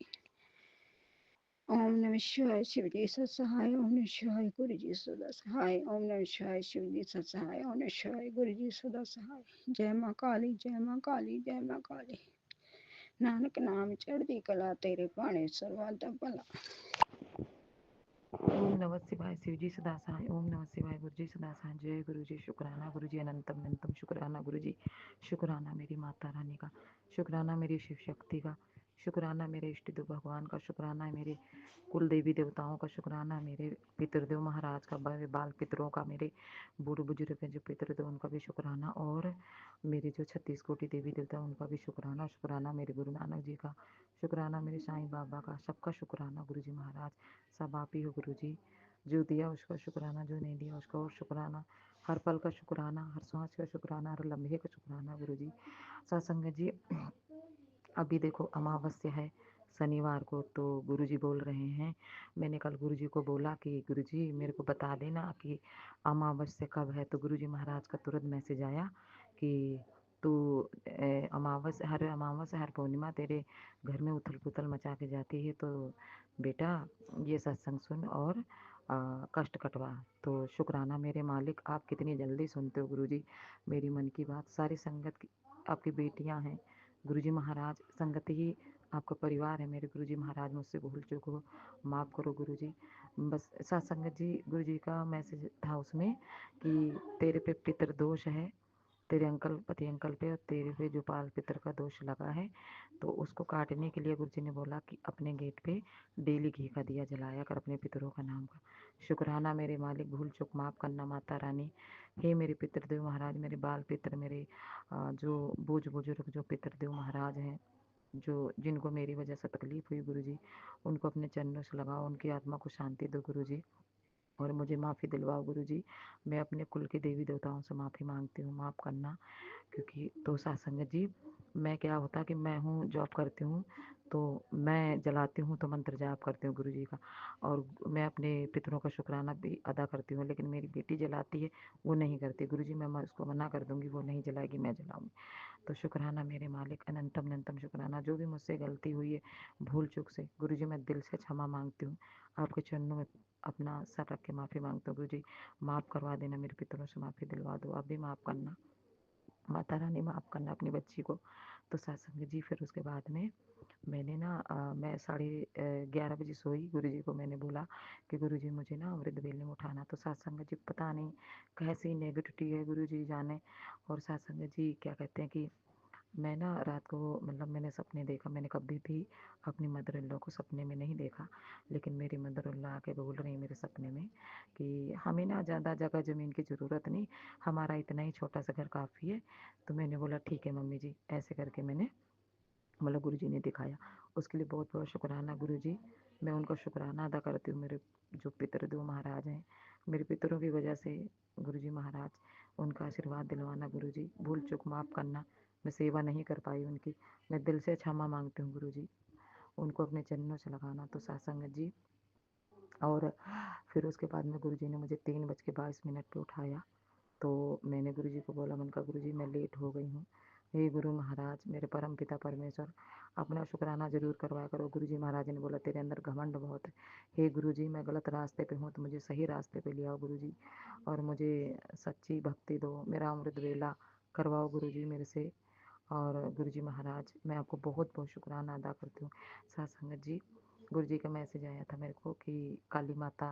ਓਮ ਨਮः शिवाय शिव जी सत सहाय। ओम नमः शिवाय गुरु जी सदा सहाय। ओम नमः शिवाय शिव जी सत सहाय। ओम नमः शिवाय गुरु जी सदा सहाय। जय माँ काली, जय माँ काली, जय माँ काली। नानक नाम चढ़दी कला, तेरे भाणे सर्वा दा भला। ओम नमः शिवाय शिव जी सदा सहाय। ओम नमः शिवाय गुरु जी सदा सहाय। जय गुरु जी, शुक्राना गुरु जी, अनंतम अनंतम शुक्राना गुरु जी। शुक्राना मेरी माता रानी का, शुक्राना मेरी शिव शक्ति का, शुक्राना मेरे इष्ट देव भगवान का, शुक्राना मेरे कुल देवी देवताओं का, शुक्राना मेरे पितृदेव महाराज का, बड़े बाल पितरों का, मेरे बूढ़े बुजुर्ग के जो पितृदेव उनका भी शुक्राना, और मेरे जो 36 कोटि देवी देवता उनका भी शुक्राना। शुक्राना मेरे गुरु नानक जी का, शुक्राना मेरे साईं बाबा का। सबका शुक्राना गुरु जी महाराज। सब आप ही हो गुरु जी। जो दिया उसका शुक्राना, जो नहीं दिया उसका और शुक्राना। हर पल का शुक्राना, हर सांस का शुक्राना, हर लम्हे का शुक्राना गुरु जी। सत्संग जी, अभी देखो अमावस्या है शनिवार को, तो गुरुजी बोल रहे हैं। मैंने कल गुरुजी को बोला कि गुरुजी मेरे को बता देना कि अमावस्या कब है। तो गुरुजी महाराज का तुरंत मैसेज आया कि तू हर अमावस्या हर पूर्णिमा तेरे घर में उथल पुथल मचा के जाती है, तो बेटा ये सत्संग सुन और कष्ट कटवा। तो शुक्राना मेरे मालिक, आप कितनी जल्दी सुनते हो गुरुजी मेरी मन की बात। सारी संगत की आपकी बेटियां हैं गुरुजी महाराज। संगत ही आपका परिवार है मेरे गुरुजी महाराज। मुझसे भूल चूक हो माफ़ करो गुरुजी। बस सत्संग जी, गुरुजी का मैसेज था उसमें कि तेरे पे पितृदोष है, तेरे पति अंकल पे और तेरे पे जो पाल पितर का दोष लगा है, तो उसको काटने के लिए गुरुजी ने बोला कि अपने गेट पे डेली घी का दिया जलाया कर अपने पितरों का नाम का। शुक्राना मेरे मालिक, भूल चूक माफ़ करना माता रानी। हे मेरे पितृदेव महाराज, मेरे बाल पितर, मेरे जो बूझ बुजुर्ग जो पितृदेव महाराज हैं, जो जिनको मेरी वजह से तकलीफ़ हुई गुरुजी, उनको अपने चरणों से लगाओ, उनकी आत्मा को शांति दो गुरुजी, और मुझे माफ़ी दिलवाओ गुरुजी। मैं अपने कुल के देवी देवताओं से माफ़ी मांगती हूँ, माफ़ करना। क्योंकि तो सत्संग जी, मैं क्या होता कि मैं हूँ जॉब करती हूँ, तो मैं जलाती हूँ तो मंत्र जाप करती हूँ गुरुजी का, और मैं अपने पितरों का शुक्राना भी अदा करती हूँ, लेकिन मेरी बेटी जलाती है, वो नहीं करती गुरुजी। मैं उसको मना कर दूँगी, वो नहीं जलाएगी, मैं जलाऊँगी। तो शुक्राना मेरे मालिक, अनंतम अनंतम शुक्राना। जो भी मुझसे गलती हुई है भूल चूक से गुरुजी, मैं दिल से क्षमा मांगती हूँ, आपके चरणों में अपना सर रख के माफ़ी मांगती हूँ गुरुजी। माफ़ करवा देना, मेरे पितरों से माफ़ी दिलवा दो, आप भी माफ़ करना, माता रानी माफ़ करना अपनी बच्ची को। तो सत्संग जी, फिर उसके बाद में मैंने ना मैं 11:30 बजे सोई। गुरुजी को मैंने बोला कि गुरुजी मुझे ना अमृत वेले में उठाना। तो सत्संग जी, पता नहीं कैसी नेगेटिविटी है गुरुजी जाने। और सत्संग जी क्या कहते हैं कि मैं ना रात को मतलब मैंने सपने देखा, मैंने कभी भी अपनी मदर इन लॉ को सपने में नहीं देखा, लेकिन मेरी मदर इन लॉ आके बोल रही मेरे सपने में कि हमें ना ज़्यादा जगह ज़मीन की ज़रूरत नहीं, हमारा इतना ही छोटा सा घर काफ़ी है। तो मैंने बोला ठीक है मम्मी जी, ऐसे करके मैंने मतलब गुरुजी ने दिखाया। उसके लिए बहुत बहुत शुक्राना गुरुजी, मैं उनका शुक्राना अदा करती हूँ। मेरे जो पितृदेव महाराज हैं, मेरे पितरों की वजह से गुरुजी महाराज, उनका आशीर्वाद दिलवाना गुरुजी, भूल चूक माफ़ करना, मैं सेवा नहीं कर पाई उनकी, मैं दिल से क्षमा मांगती हूँ गुरुजी, उनको अपने चरणों से लगाना। तो सत्संग जी, और फिर उसके बाद में गुरुजी ने मुझे 3:22 पे उठाया। तो मैंने गुरुजी को बोला, मैंने कहा गुरुजी मैं लेट हो गई हूँ, हे गुरु महाराज, मेरे परम पिता परमेश्वर, अपना शुक्राना जरूर करवाया करो। गुरुजी महाराज ने बोला तेरे अंदर घमंड बहुत है। हे गुरुजी, मैं गलत रास्ते पे हूँ तो मुझे सही रास्ते पे ले आओ गुरुजी, और मुझे सच्ची भक्ति दो, मेरा अमृत वेला करवाओ गुरुजी मेरे से। और गुरुजी महाराज, मैं आपको बहुत बहुत शुक्राना अदा करती हूँ। सत्संग जी, गुरुजी का मैसेज आया था मेरे को कि काली माता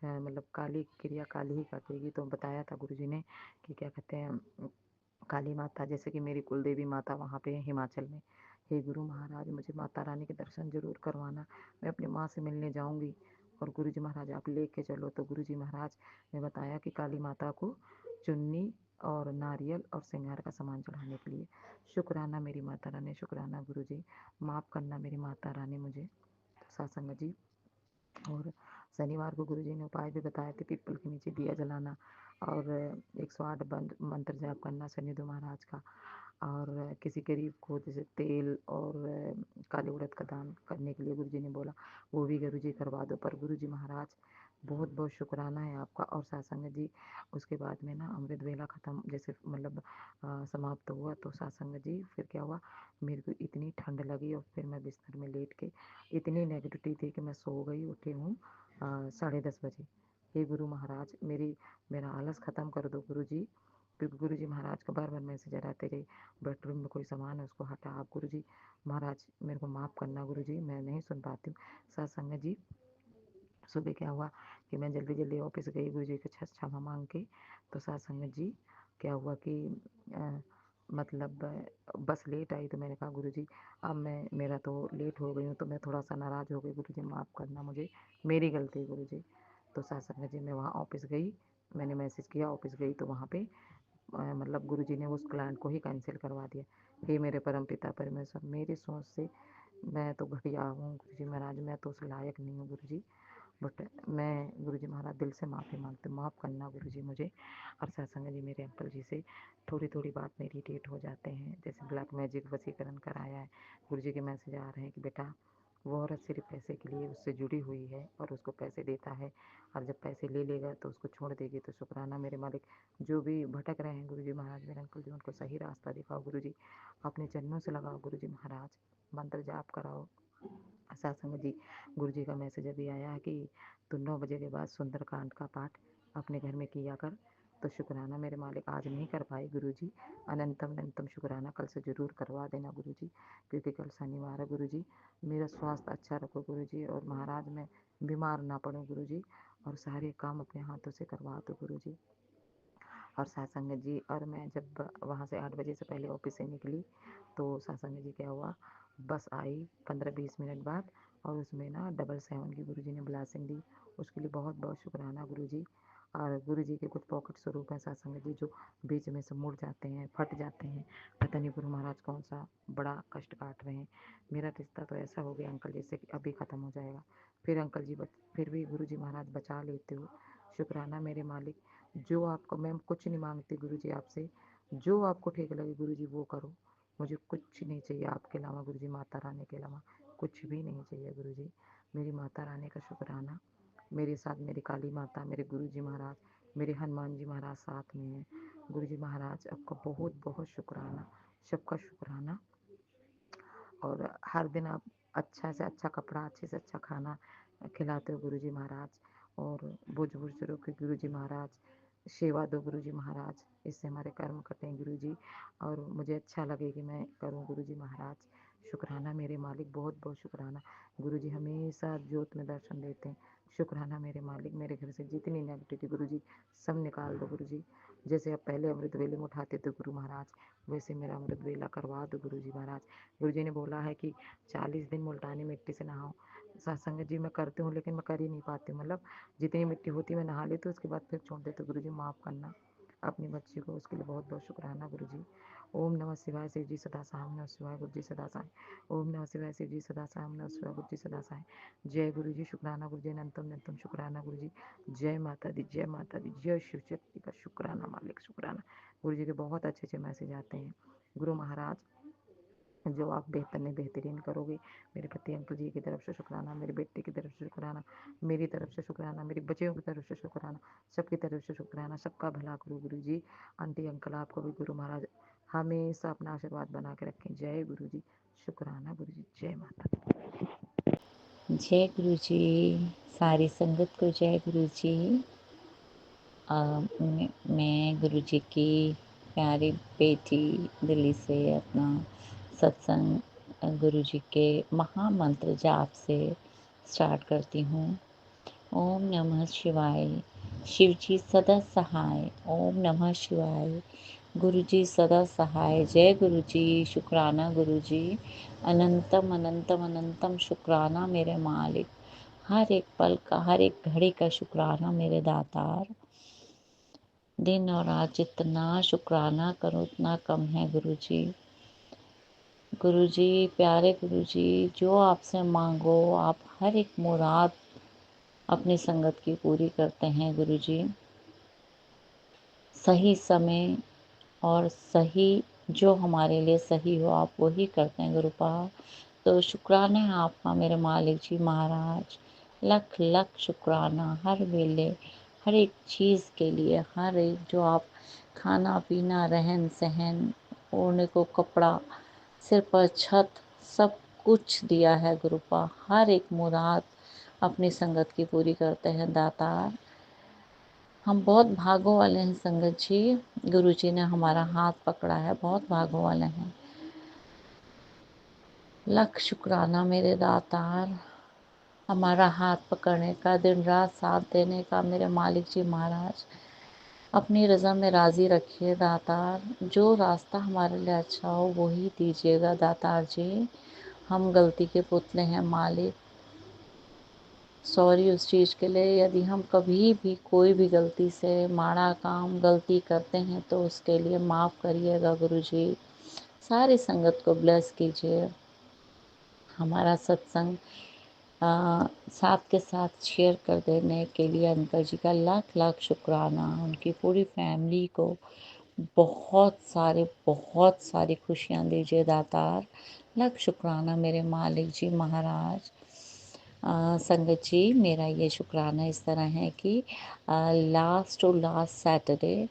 मतलब काली क्रिया काली ही काटेगी। तो बताया था गुरुजी ने कि क्या कहते हैं, काली माता जैसे कि मेरी कुल देवी माता वहाँ पे है हिमाचल में। हे गुरु महाराज, मुझे माता रानी के दर्शन जरूर करवाना, मैं अपनी माँ से मिलने जाऊँगी, और गुरुजी महाराज आप लेके चलो। तो गुरुजी महाराज ने बताया कि काली माता को चुन्नी और नारियल और श्रृंगार का सामान चढ़ाने के लिए। शुक्राना मेरी माता रानी, शुक्राना गुरुजी, माफ़ करना मेरी माता रानी मुझे। तो सत्संग जी, और शनिवार को गुरुजी ने उपाय भी बताए थे, पीपल के नीचे दिया जलाना और 108 मंत्र जाप करना शनिदेव महाराज का, और किसी गरीब को जैसे तेल और काले उड़द का दान करने के लिए गुरुजी ने बोला, वो भी गुरुजी करवा दो। पर गुरुजी महाराज, बहुत बहुत शुक्राना है आपका। और सत्संग जी, उसके बाद में ना अमृत वेला ख़त्म जैसे मतलब समाप्त हुआ, तो सत्संग जी फिर क्या हुआ, मेरे को इतनी ठंड लगी और फिर मैं बिस्तर में लेट के, इतनी नेगेटिविटी थी कि मैं सो गई। उठी हूँ 10:30 बजे। हे गुरु महाराज, मेरा आलस ख़त्म कर दो गुरुजी, क्योंकि गुरुजी महाराज का बार बार मैसेज आ रहा तेरे बेडरूम में कोई सामान है उसको हटा। आप गुरुजी महाराज मेरे को माफ़ करना गुरुजी, मैं नहीं सुन पाती हूँ। सत्संग जी, सुबह क्या हुआ कि मैं जल्दी जल्दी ऑफिस गई गुरुजी के क्षमा मांग के। तो सत्संग जी क्या हुआ कि मतलब बस लेट आई, तो मैंने कहा गुरुजी अब मेरा तो लेट हो गई हूँ, तो मैं थोड़ा सा नाराज़ हो गई, गुरुजी माफ़ करना मुझे, मेरी गलती गुरुजी। तो सत्संग जी, मैं वहाँ ऑफिस गई, मैंने मैसेज किया, ऑफिस गई तो वहाँ पे मतलब गुरुजी ने उस क्लाइंट को ही कैंसिल करवा दिया। हे मेरे परम पिता परमेश्वर, मेरी सोच से मैं तो घटिया हूँ गुरुजी महाराज, मैं तो उस लायक नहीं हूँ गुरुजी, बट मैं गुरुजी महाराज दिल से माफ़ी मांगती हूँ, माफ़ करना गुरुजी मुझे। और सत्संग जी, मेरे अंकल जी से थोड़ी थोड़ी बात में इरिटेट हो जाते हैं, जैसे ब्लैक मैजिक वसीकरण कराया है, गुरुजी के मैसेज आ रहे हैं कि बेटा वो औरत सिर्फ पैसे के लिए उससे जुड़ी हुई है और उसको पैसे देता है, और जब पैसे ले लेगा तो उसको छोड़ देगी। तो शुक्राना मेरे मालिक, जो भी भटक रहे हैं गुरुजी महाराज, मेरे अंकल जी, उनको सही रास्ता दिखाओ गुरुजी, अपने चरणों से लगाओ गुरुजी महाराज, मंत्र जाप कराओ। सत्संग जी, गुरुजी का मैसेज अभी आया है कि तू 9 बजे के बाद सुंदरकांड का पाठ अपने घर में किया कर। तो शुक्राना मेरे मालिक, आज नहीं कर पाए गुरुजी, अनंतम अनंतम शुक्राना, कल से ज़रूर करवा देना गुरुजी, क्योंकि कल शनिवार है गुरुजी, मेरा स्वास्थ्य अच्छा रखो गुरुजी, और महाराज मैं बीमार ना पड़ूं गुरुजी, और सारे काम अपने हाथों से करवा दो गुरुजी। और साथ संगत जी, और मैं जब वहाँ से 8 बजे से पहले ऑफिस से निकली तो साथ संगत जी क्या हुआ, बस आई 15-20 मिनट बाद और उसमें ना 777 की गुरुजी ने ब्लेसिंग दी। उसके लिए बहुत बहुत शुक्राना गुरुजी। और गुरुजी के कुछ पॉकेट स्वरूप हैं साथ संगत जी, जो बीच में से मुड़ जाते हैं, फट जाते हैं। पता नहीं गुरु महाराज कौन सा बड़ा कष्ट काट रहे हैं। मेरा रिश्ता तो ऐसा हो गया अंकल जी से कि अभी ख़त्म हो जाएगा। फिर अंकल जी फिर भी गुरुजी महाराज बचा लेते हो। शुक्राना मेरे मालिक। जो आपको, मैं कुछ नहीं मांगती गुरुजी आपसे, जो आपको ठीक लगे गुरुजी वो करो। मुझे कुछ नहीं चाहिए आपके अलावा गुरुजी, माता रानी के अलावा कुछ भी नहीं चाहिए गुरुजी। मेरी माता रानी का शुक्राना। मेरे साथ मेरी काली माता, मेरे गुरुजी महाराज, मेरे हनुमान जी महाराज साथ में हैं। गुरुजी महाराज आपका बहुत बहुत शुक्राना, सबका शुक्राना। और हर दिन आप अच्छा से अच्छा कपड़ा, अच्छे से अच्छा खाना खिलाते हो गुरुजी महाराज। और बुजुर्गों के गुरुजी महाराज, सेवा दो गुरुजी महाराज, इससे हमारे कर्म कटे हैं गुरुजी। और मुझे अच्छा लगे कि मैं करूं गुरुजी महाराज। शुक्राना मेरे मालिक, बहुत बहुत शुक्राना। गुरुजी हमेशा ज्योत में दर्शन देते हैं। शुक्राना मेरे मालिक। मेरे घर से जितनी नेगेटिविटी गुरुजी सब निकाल दो गुरुजी। जैसे आप पहले अमृत वेले में उठाते थे गुरु महाराज, वैसे मेरा अमृत वेला करवा दो गुरुजी महाराज। गुरुजी ने बोला है कि 40 दिन मुल्तानी मिट्टी से नहाओ। सत्संग जी मैं करती हूँ लेकिन मैं कर ही नहीं पाती हूँ, मतलब जितनी मिट्टी होती है मैं नहा लेती हूँ, उसके बाद फिर छोड़ देती हूँ। गुरुजी माफ़ करना अपनी बच्ची को, उसके लिए बहुत बहुत शुक्राना गुरुजी। ओम नमः शिवाय, शिव जी सदा साई, ओम नमः शिवाय, गुरु जी सदा साई। ओम नमः शिवाय, शिव जी सदा साई, ओम नमः शिवाय, गुरु जी सदा साई। जय गुरु जी, शुक्राना गुरु जी, अनंतम अनंतम शुक्राना गुरु जी। जय माता दी, जय माता दी, जय शिव शक्ति का शुक्राना मालिक, शुक्राना। गुरु जी के बहुत अच्छे अच्छे मैसेज आते हैं। गुरु महाराज जो आप बेहतरीन करोगे। मेरे पति अंकल जी की तरफ से शुक्राना, मेरे बेटे की तरफ से शुक्राना, मेरी तरफ से शुक्राना, मेरी बच्चियों की तरफ से शुक्राना, सबकी तरफ से शुक्राना। सबका भला करो गुरु जी। आंटी अंकल आपको भी गुरु महाराज हमेशा अपना आशीर्वाद बना के रखें। जय गुरु जी, शुक्राना गुरु जी, जय माता। जय गुरु जी, सारी संगत को जय गुरु जी। मैं गुरु जी की प्यारी बेटी दिल्ली से अपना सत्संग गुरु जी के महामंत्र जाप से स्टार्ट करती हूँ। ओम नमः शिवाय, शिव जी सदा सहाय। ओम नमः शिवाय, गुरु जी सदा सहाय। जय गुरु जी, शुक्राना गुरु जी, अनंतम अनंतम अनंतम शुक्राना मेरे मालिक। हर एक पल का, हर एक घड़ी का शुक्राना मेरे दातार। दिन और रात जितना शुक्राना करो उतना कम है गुरु जी। गुरु जी, प्यारे गुरु जी, जो आपसे मांगो आप हर एक मुराद अपनी संगत की पूरी करते हैं गुरु जी। सही समय और सही, जो हमारे लिए सही हो आप वही करते हैं गुरुपा। तो शुक्राना है आपका मेरे मालिक जी महाराज। लख लख शुक्राना हर वेले, हर एक चीज़ के लिए, हर एक जो आप खाना पीना, रहन सहन, ओढ़ने को कपड़ा, सिर पर छत, सब कुछ दिया है गुरुपा। हर एक मुराद अपनी संगत की पूरी करते हैं दातार। हम बहुत भागों वाले हैं संगत जी। गुरु जी ने हमारा हाथ पकड़ा है, बहुत भागों वाले हैं। लख शुक्राना मेरे दातार, हमारा हाथ पकड़ने का, दिन रात साथ देने का मेरे मालिक जी महाराज। अपनी रज़ा में राज़ी रखिए दातार। जो रास्ता हमारे लिए अच्छा हो वही दीजिएगा दातार जी। हम गलती के पुतले हैं मालिक। सॉरी उस चीज़ के लिए, यदि हम कभी भी कोई भी गलती से माड़ा काम गलती करते हैं तो उसके लिए माफ़ करिएगा गुरु जी। सारी संगत को ब्लेस कीजिए। हमारा सत्संग साथ के साथ शेयर कर देने के लिए अंकल जी का लाख लाख शुक्राना। उनकी पूरी फैमिली को बहुत सारी खुशियाँ दीजिए दातार। लाख शुक्राना मेरे मालिक जी महाराज। संगत जी, मेरा ये शुक्राना इस तरह है कि लास्ट टू लास्ट सैटरडे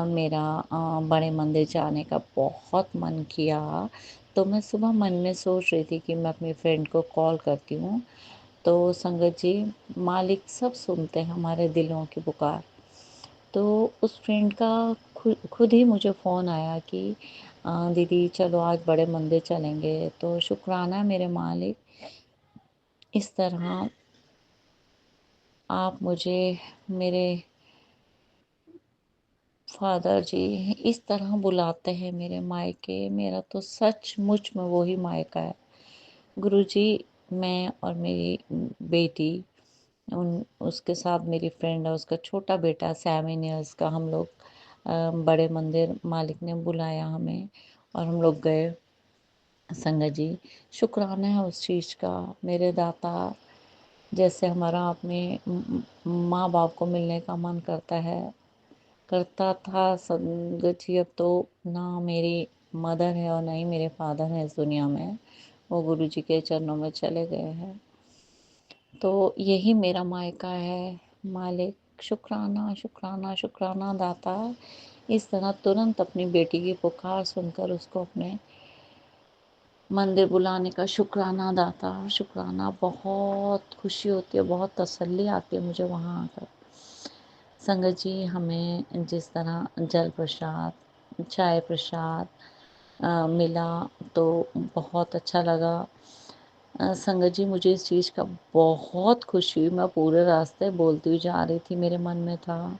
मेरा बड़े मंदिर जाने का बहुत मन किया। तो मैं सुबह मन में सोच रही थी कि मैं अपनी फ्रेंड को कॉल करती हूँ। तो संगत जी, मालिक सब सुनते हैं हमारे दिलों की पुकार। तो उस फ्रेंड का खुद ही मुझे फ़ोन आया कि दीदी चलो आज बड़े मंदिर चलेंगे। तो शुक्राना मेरे मालिक, इस तरह आप मुझे मेरे फादर जी इस तरह बुलाते हैं मेरे मायके, मेरा तो सचमुच में वो ही मायका है। गुरुजी, मैं और मेरी बेटी, उन उसके साथ मेरी फ्रेंड है, उसका छोटा बेटा 7 इयर्स का, हम लोग बड़े मंदिर मालिक ने बुलाया हमें और हम लोग गए। संगत जी, शुक्राना है उस चीज़ का मेरे दाता। जैसे हमारा अपने माँ बाप को मिलने का मन करता था संगत जी, अब तो ना मेरी मदर है और ना ही मेरे फादर हैं इस दुनिया में, वो गुरु जी के चरणों में चले गए हैं। तो यही मेरा मायका है मालिक। शुक्राना शुक्राना शुक्राना दाता। इस तरह तुरंत अपनी बेटी की पुकार सुनकर उसको अपने मंदिर बुलाने का शुक्राना दाता, शुक्राना। बहुत खुशी होती है, बहुत तसल्ली आती है मुझे वहाँ आकर। संगत जी, हमें जिस तरह जल प्रसाद, चाय प्रसाद मिला तो बहुत अच्छा लगा। संगत जी, मुझे इस चीज़ का बहुत खुशी हुई। मैं पूरे रास्ते बोलती हुई जा रही थी, मेरे मन में था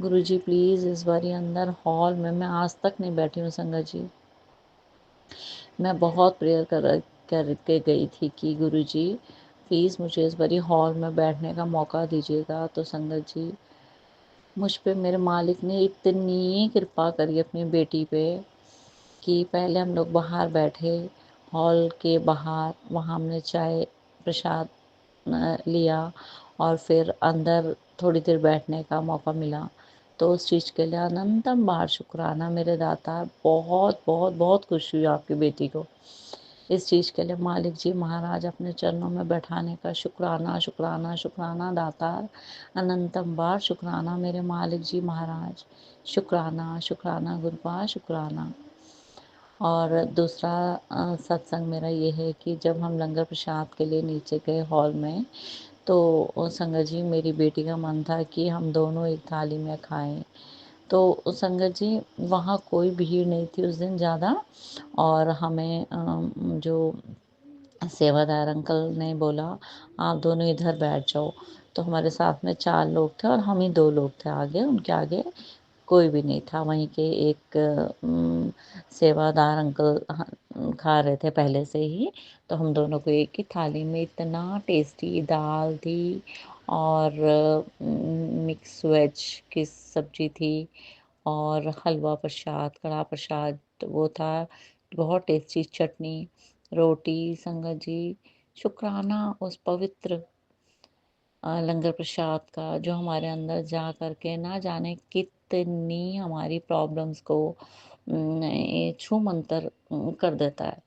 गुरुजी प्लीज़ इस बारी अंदर हॉल में, मैं आज तक नहीं बैठी हूँ संगत जी। मैं बहुत प्रेयर करके गई थी कि गुरुजी प्लीज़ मुझे इस बारी हॉल में बैठने का मौका दीजिएगा। तो संगत जी, मुझ पे मेरे मालिक ने इतनी कृपा करी अपनी बेटी पे कि पहले हम लोग बाहर बैठे, हॉल के बाहर, वहाँ हमने चाय प्रसाद लिया और फिर अंदर थोड़ी देर बैठने का मौका मिला। तो उस चीज़ के लिए अनंतम बार शुक्राना मेरे दाता। बहुत बहुत बहुत खुशी हुई आपकी बेटी को इस चीज़ के लिए। मालिक जी महाराज अपने चरणों में बैठाने का शुक्राना शुक्राना शुक्राना दातार। अनंतम बार शुक्राना मेरे मालिक जी महाराज। शुक्राना शुक्राना गुरुपा शुक्राना। और दूसरा सत्संग मेरा ये है कि जब हम लंगर प्रसाद के लिए नीचे गए हॉल में, तो संगत जी मेरी बेटी का मन था कि हम दोनों एक थाली में खाएं। तो संगत जी वहाँ कोई भीड़ नहीं थी उस दिन ज़्यादा, और हमें जो सेवादार अंकल ने बोला आप दोनों इधर बैठ जाओ। तो हमारे साथ में 4 लोग थे और हम ही 2 लोग थे आगे, उनके आगे कोई भी नहीं था। वहीं के एक सेवादार अंकल खा रहे थे पहले से ही। तो हम दोनों को एक ही थाली में इतना टेस्टी दाल थी और मिक्स वेज की सब्जी थी और हलवा प्रसाद, कड़ा प्रसाद वो था, बहुत टेस्टी चटनी, रोटी। संगत जी, शुक्राना उस पवित्र लंगर प्रसाद का जो हमारे अंदर जा कर के ना जाने कितनी हमारी प्रॉब्लम्स को छू मंतर कर देता है।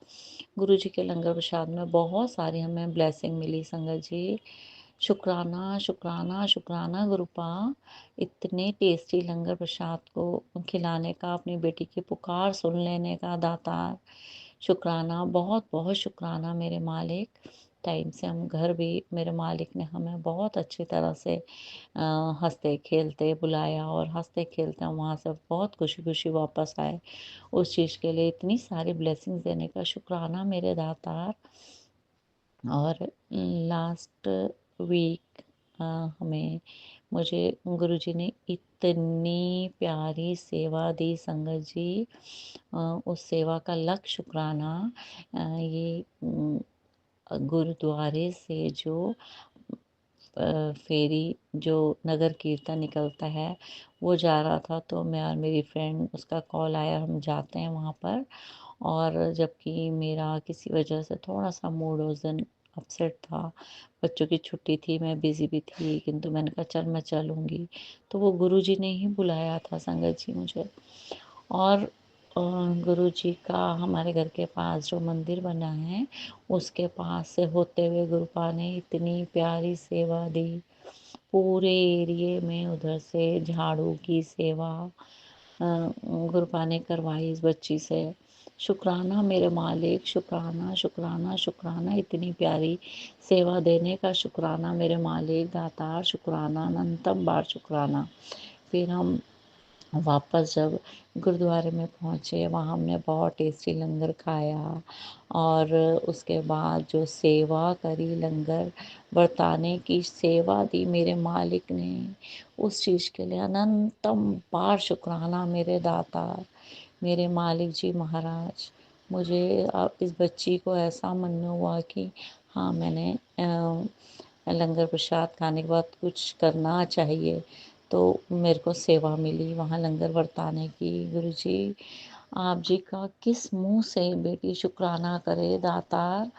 गुरु जी के लंगर प्रसाद में बहुत सारी हमें ब्लेसिंग मिली संगत जी। शुक्राना शुक्राना शुक्राना गुरुपा, इतने टेस्टी लंगर प्रसाद को खिलाने का, अपनी बेटी की पुकार सुन लेने का दातार। शुक्राना, बहुत बहुत शुक्राना मेरे मालिक। टाइम से हम घर भी, मेरे मालिक ने हमें बहुत अच्छी तरह से हंसते खेलते बुलाया और हंसते खेलते हम वहाँ से बहुत खुशी खुशी वापस आए। उस चीज़ के लिए इतनी सारी ब्लेसिंग्स देने का शुक्राना मेरे दातार। और लास्ट वीक हमें मुझे गुरुजी ने इतनी प्यारी सेवा दी संगत जी। उस सेवा का लख शुक्राना। ये गुरुद्वारे से जो फेरी, जो नगर कीर्तन निकलता है, वो जा रहा था। तो मैं और मेरी फ्रेंड, उसका कॉल आया हम जाते हैं वहाँ पर। और जबकि मेरा किसी वजह से थोड़ा सा मूड उस दिन अपसेट था, बच्चों की छुट्टी थी, मैं बिज़ी भी थी, किंतु मैंने कहा चल मैं चलूँगी। तो वो गुरुजी ने ही बुलाया था संगत जी मुझे। और गुरुजी का हमारे घर के पास जो मंदिर बना है, उसके पास से होते हुए गुरुपा ने इतनी प्यारी सेवा दी। पूरे एरिए में उधर से झाड़ू की सेवा गुरुपा ने करवाई इस बच्ची से। शुक्राना मेरे मालिक, शुक्राना शुक्राना शुक्राना, इतनी प्यारी सेवा देने का शुक्राना मेरे मालिक दातार। शुक्राना, अनंतम बार शुक्राना। फिर हम वापस जब गुरुद्वारे में पहुँचे, वहाँ हमने बहुत टेस्टी लंगर खाया और उसके बाद जो सेवा करी, लंगर बरताने की सेवा दी मेरे मालिक ने, उस चीज़ के लिए अनंतम बार शुक्राना मेरे दाता, मेरे मालिक जी महाराज। मुझे इस बच्ची को ऐसा मन में हुआ कि हाँ, मैंने लंगर प्रसाद खाने के बाद कुछ करना चाहिए, तो मेरे को सेवा मिली वहाँ लंगर बरताने की। गुरुजी, आप जी का किस मुँह से बेटी शुक्राना करे दातार,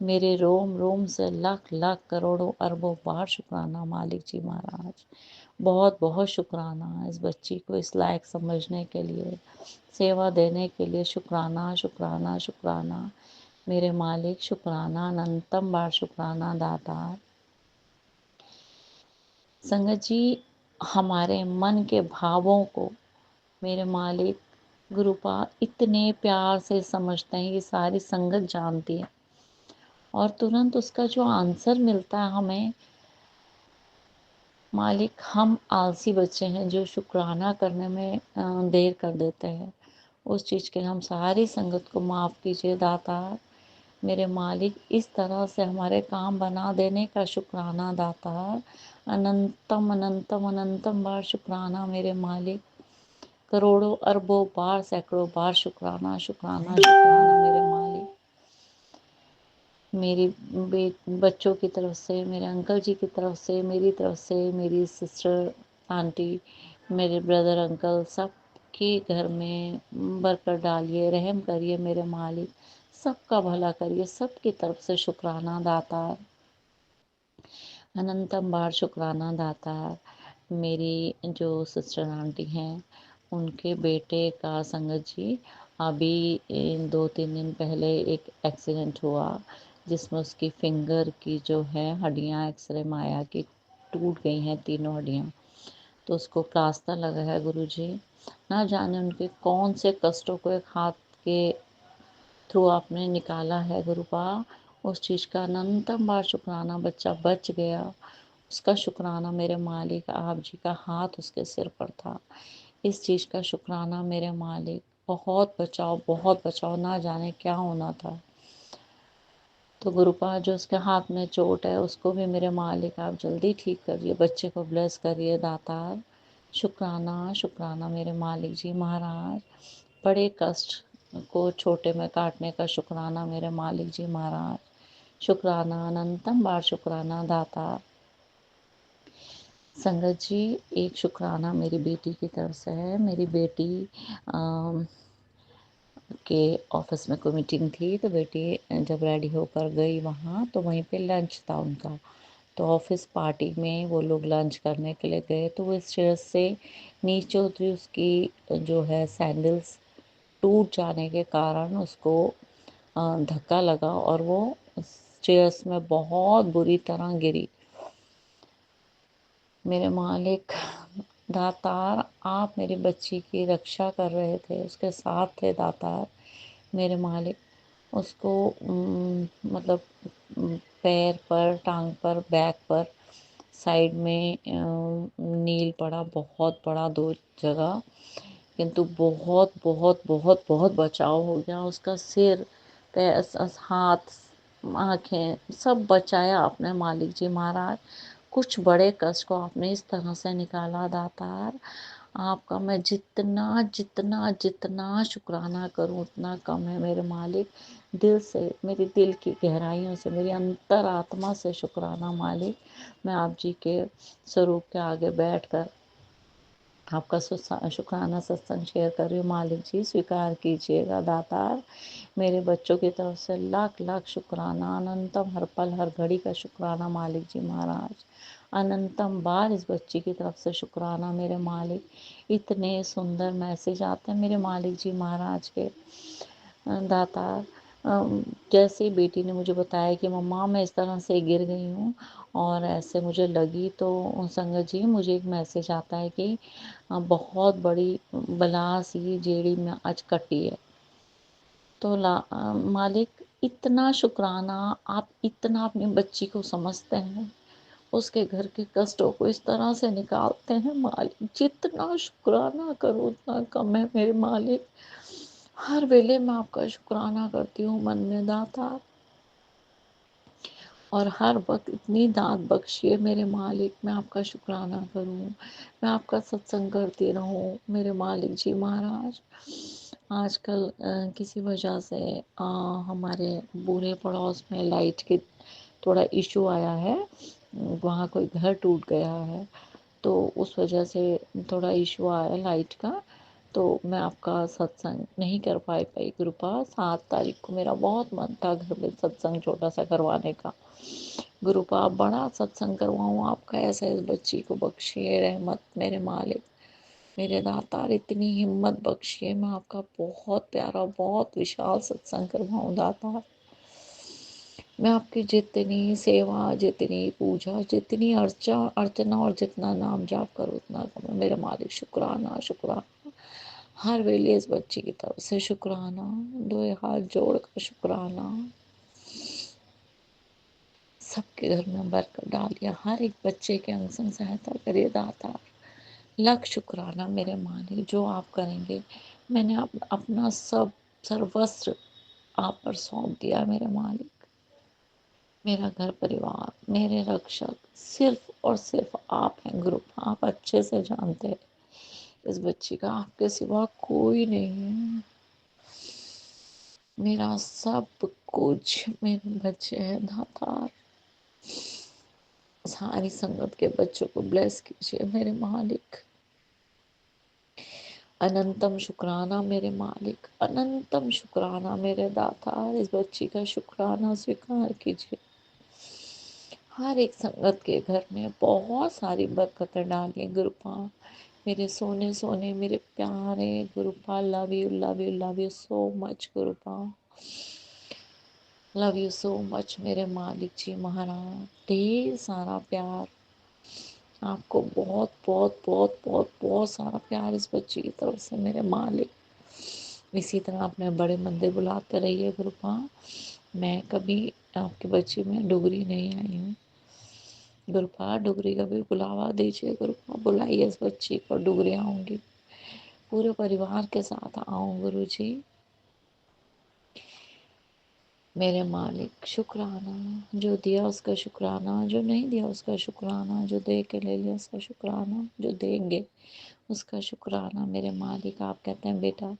मेरे रोम रोम से लाख लाख करोड़ों अरबों बार शुक्राना मालिक जी महाराज। बहुत बहुत शुक्राना इस बच्ची को इस लायक समझने के लिए, सेवा देने के लिए। शुक्राना शुक्राना शुक्राना मेरे मालिक, शुक्राना अनंतम बार शुक्राना दातार। संगत जी, हमारे मन के भावों को मेरे मालिक गुरुपा इतने प्यार से समझते हैं, ये सारी संगत जानती है और तुरंत उसका जो आंसर मिलता है हमें, मालिक हम आलसी बच्चे हैं जो शुक्राना करने में देर कर देते हैं। उस चीज़ के लिए हम सारी संगत को माफ़ कीजिए दाता। मेरे मालिक, इस तरह से हमारे काम बना देने का शुक्राना दाता। अनंतम अनंतम अनंतम बार शुक्राना मेरे मालिक, करोड़ों अरबों बार सैकड़ों बार शुक्राना शुक्राना शुक्राना मेरे मालिक। मेरी बच्चों की तरफ से, मेरे अंकल जी की तरफ से, मेरी तरफ से, मेरी सिस्टर आंटी, मेरे ब्रदर अंकल, सब के घर में बरकत डालिए, रहम करिए मेरे मालिक, सबका भला करिए, सबकी तरफ से शुक्राना दाता, अनंतम बार शुक्राना दाता। मेरी जो सिस्टर आंटी हैं, उनके बेटे का संगत जी अभी 2-3 दिन पहले एक एक्सीडेंट हुआ जिसमें उसकी फिंगर की जो है हड्डियाँ एक्सरे में आया कि टूट गई हैं तीनों हड्डियाँ, तो उसको प्लास्टर लगा है गुरुजी। ना जाने उनके कौन से कष्टों को एक हाथ के थ्रू आपने निकाला है गुरुपा, उस चीज़ का अनंतम बार शुक्राना। बच्चा बच गया, उसका शुक्राना मेरे मालिक, आप जी का हाथ उसके सिर पर था, इस चीज़ का शुक्राना मेरे मालिक। बहुत बचाओ, ना जाने क्या होना था। तो गुरुपा, जो उसके हाथ में चोट है उसको भी मेरे मालिक आप जल्दी ठीक करिए, बच्चे को ब्लेस करिए दातार। शुक्राना शुक्राना मेरे मालिक जी महाराज। बड़े कष्ट को छोटे में काटने का शुक्राना मेरे मालिक जी महाराज। शुक्राना अनंतम बार शुक्राना दाता। संगत जी, एक शुक्राना मेरी बेटी की तरफ से है। मेरी बेटी के ऑफिस में कोई मीटिंग थी, तो बेटी जब रेडी होकर गई वहाँ, तो वहीं पे लंच था उनका, तो ऑफिस पार्टी में वो लोग लंच करने के लिए गए, तो वो स्टेयर्स से नीचे उतरी, उसकी जो है सैंडल्स टूट जाने के कारण उसको धक्का लगा और वो स्टेयर्स में बहुत बुरी तरह गिरी। मेरे मालिक दातार, आप मेरी बच्ची की रक्षा कर रहे थे, उसके साथ थे दातार मेरे मालिक। उसको मतलब पैर पर, टांग पर, बैक पर, साइड में नील पड़ा बहुत बड़ा 2 जगह, किंतु बहुत बहुत बहुत बहुत बचाव हो गया। उसका सिर, पैर, हाथ, आँखें सब बचाया आपने मालिक जी महाराज। कुछ बड़े कष्ट को आपने इस तरह से निकाला दातार। आपका मैं जितना जितना जितना शुक्राना करूं उतना कम है मेरे मालिक। दिल से, मेरे दिल की गहराइयों से, मेरी अंतरात्मा से शुक्राना मालिक। मैं आप जी के स्वरूप के आगे बैठकर आपका शुक्राना सत्संग शेयर कर रही हूँ मालिक जी, स्वीकार कीजिएगा दातार। मेरे बच्चों की तरफ से लाख लाख शुक्राना, अनंतम हर पल हर घड़ी का शुक्राना मालिक जी महाराज। अनंतम बार इस बच्ची की तरफ से शुक्राना मेरे मालिक। इतने सुंदर मैसेज आते हैं मेरे मालिक जी महाराज के दातार। जैसे ही बेटी ने मुझे बताया कि मम्मा मैं इस तरह से गिर गई हूँ और ऐसे मुझे लगी, तो संगत जी मुझे एक मैसेज आता है कि बहुत बड़ी बला सी जेड़ी में आज कटी है। तो मालिक, इतना शुक्राना, आप इतना अपनी बच्ची को समझते हैं, उसके घर के कष्टों को इस तरह से निकालते हैं मालिक। जितना शुक्राना करो उतना कम है मेरे मालिक। हर वेले मैं आपका शुक्राना करती हूँ मन में दाता, और हर वक्त इतनी दात बख्शिए मेरे मालिक, मैं आपका शुक्राना करूं, मैं आपका सत्संग करती रहूं मेरे मालिक जी महाराज। आजकल किसी वजह से हमारे पूरे पड़ोस में लाइट की थोड़ा इशू आया है। वहाँ कोई घर टूट गया है, तो उस वजह से थोड़ा इशू आया लाइट का, तो मैं आपका सत्संग नहीं कर पाई कृपा। 7 तारीख को मेरा बहुत मन था घर में सत्संग छोटा सा करवाने का। गुरुपा बड़ा सत्संग करवाऊँ आपका, ऐसा इस बच्ची को बख्शिए रहमत मेरे मालिक, मेरे दातार इतनी हिम्मत बख्शिए, मैं आपका बहुत प्यारा बहुत विशाल सत्संग करवाऊँ दातार। मैं आपकी जितनी सेवा, जितनी पूजा, जितनी अर्चना और जितना नाम जाप करूँ उतना कम है मेरे मालिक। शुक्राना शुक्राना हर वेले इस बच्ची की तरफ से शुक्राना, 2 हाथ जोड़ कर शुक्राना। सबके घर में बरकत डालिए, हर एक बच्चे के अंग संग सहायता करिए दाता। लख शुक्राना मेरे मालिक, जो आप करेंगे। मैंने अपना सब सर्वस्व आप पर सौंप दिया मेरे मालिक। मेरा घर परिवार, मेरे रक्षक सिर्फ और सिर्फ आप हैं गुरु। आप अच्छे से जानते हैं इस बच्ची का आपके सिवा कोई नहीं है। मेरा सब कुछ मेरे बच्चे हैं दातार। सारी संगत के बच्चों को ब्लेस कीजिए मेरे मालिक। अनंतम शुक्राना मेरे मालिक, अनंतम शुक्राना मेरे दातार। इस बच्ची का शुक्राना स्वीकार कीजिए। हर एक संगत के घर में बहुत सारी बरकतें डालिए गुरुपा। मेरे सोने सोने मेरे प्यारे गुरुपा, love you love you love you so much गुरुपा, लव यू सो मच मेरे मालिक जी महाराज। ढेर सारा प्यार आपको, बहुत बहुत बहुत बहुत बहुत सारा प्यार इस बच्ची की तरफ से मेरे मालिक। इसी तरह अपने बड़े मंदिर बुलाते रहिए गुरुपा। मैं कभी आपके बच्ची में डुगरी नहीं आई हूँ गुरुपा, डुगरी का भी बुलावा दीजिए गुरुपा। बुलाइए इस बच्ची को, डुगरी आऊँगी, पूरे परिवार के साथ आऊँ गुरु जी। मेरे मालिक शुक्राना, जो दिया उसका शुक्राना, जो नहीं दिया उसका शुक्राना, जो दे के ले लिया उसका शुक्राना, जो देंगे उसका शुक्राना मेरे मालिक। आप कहते हैं बेटा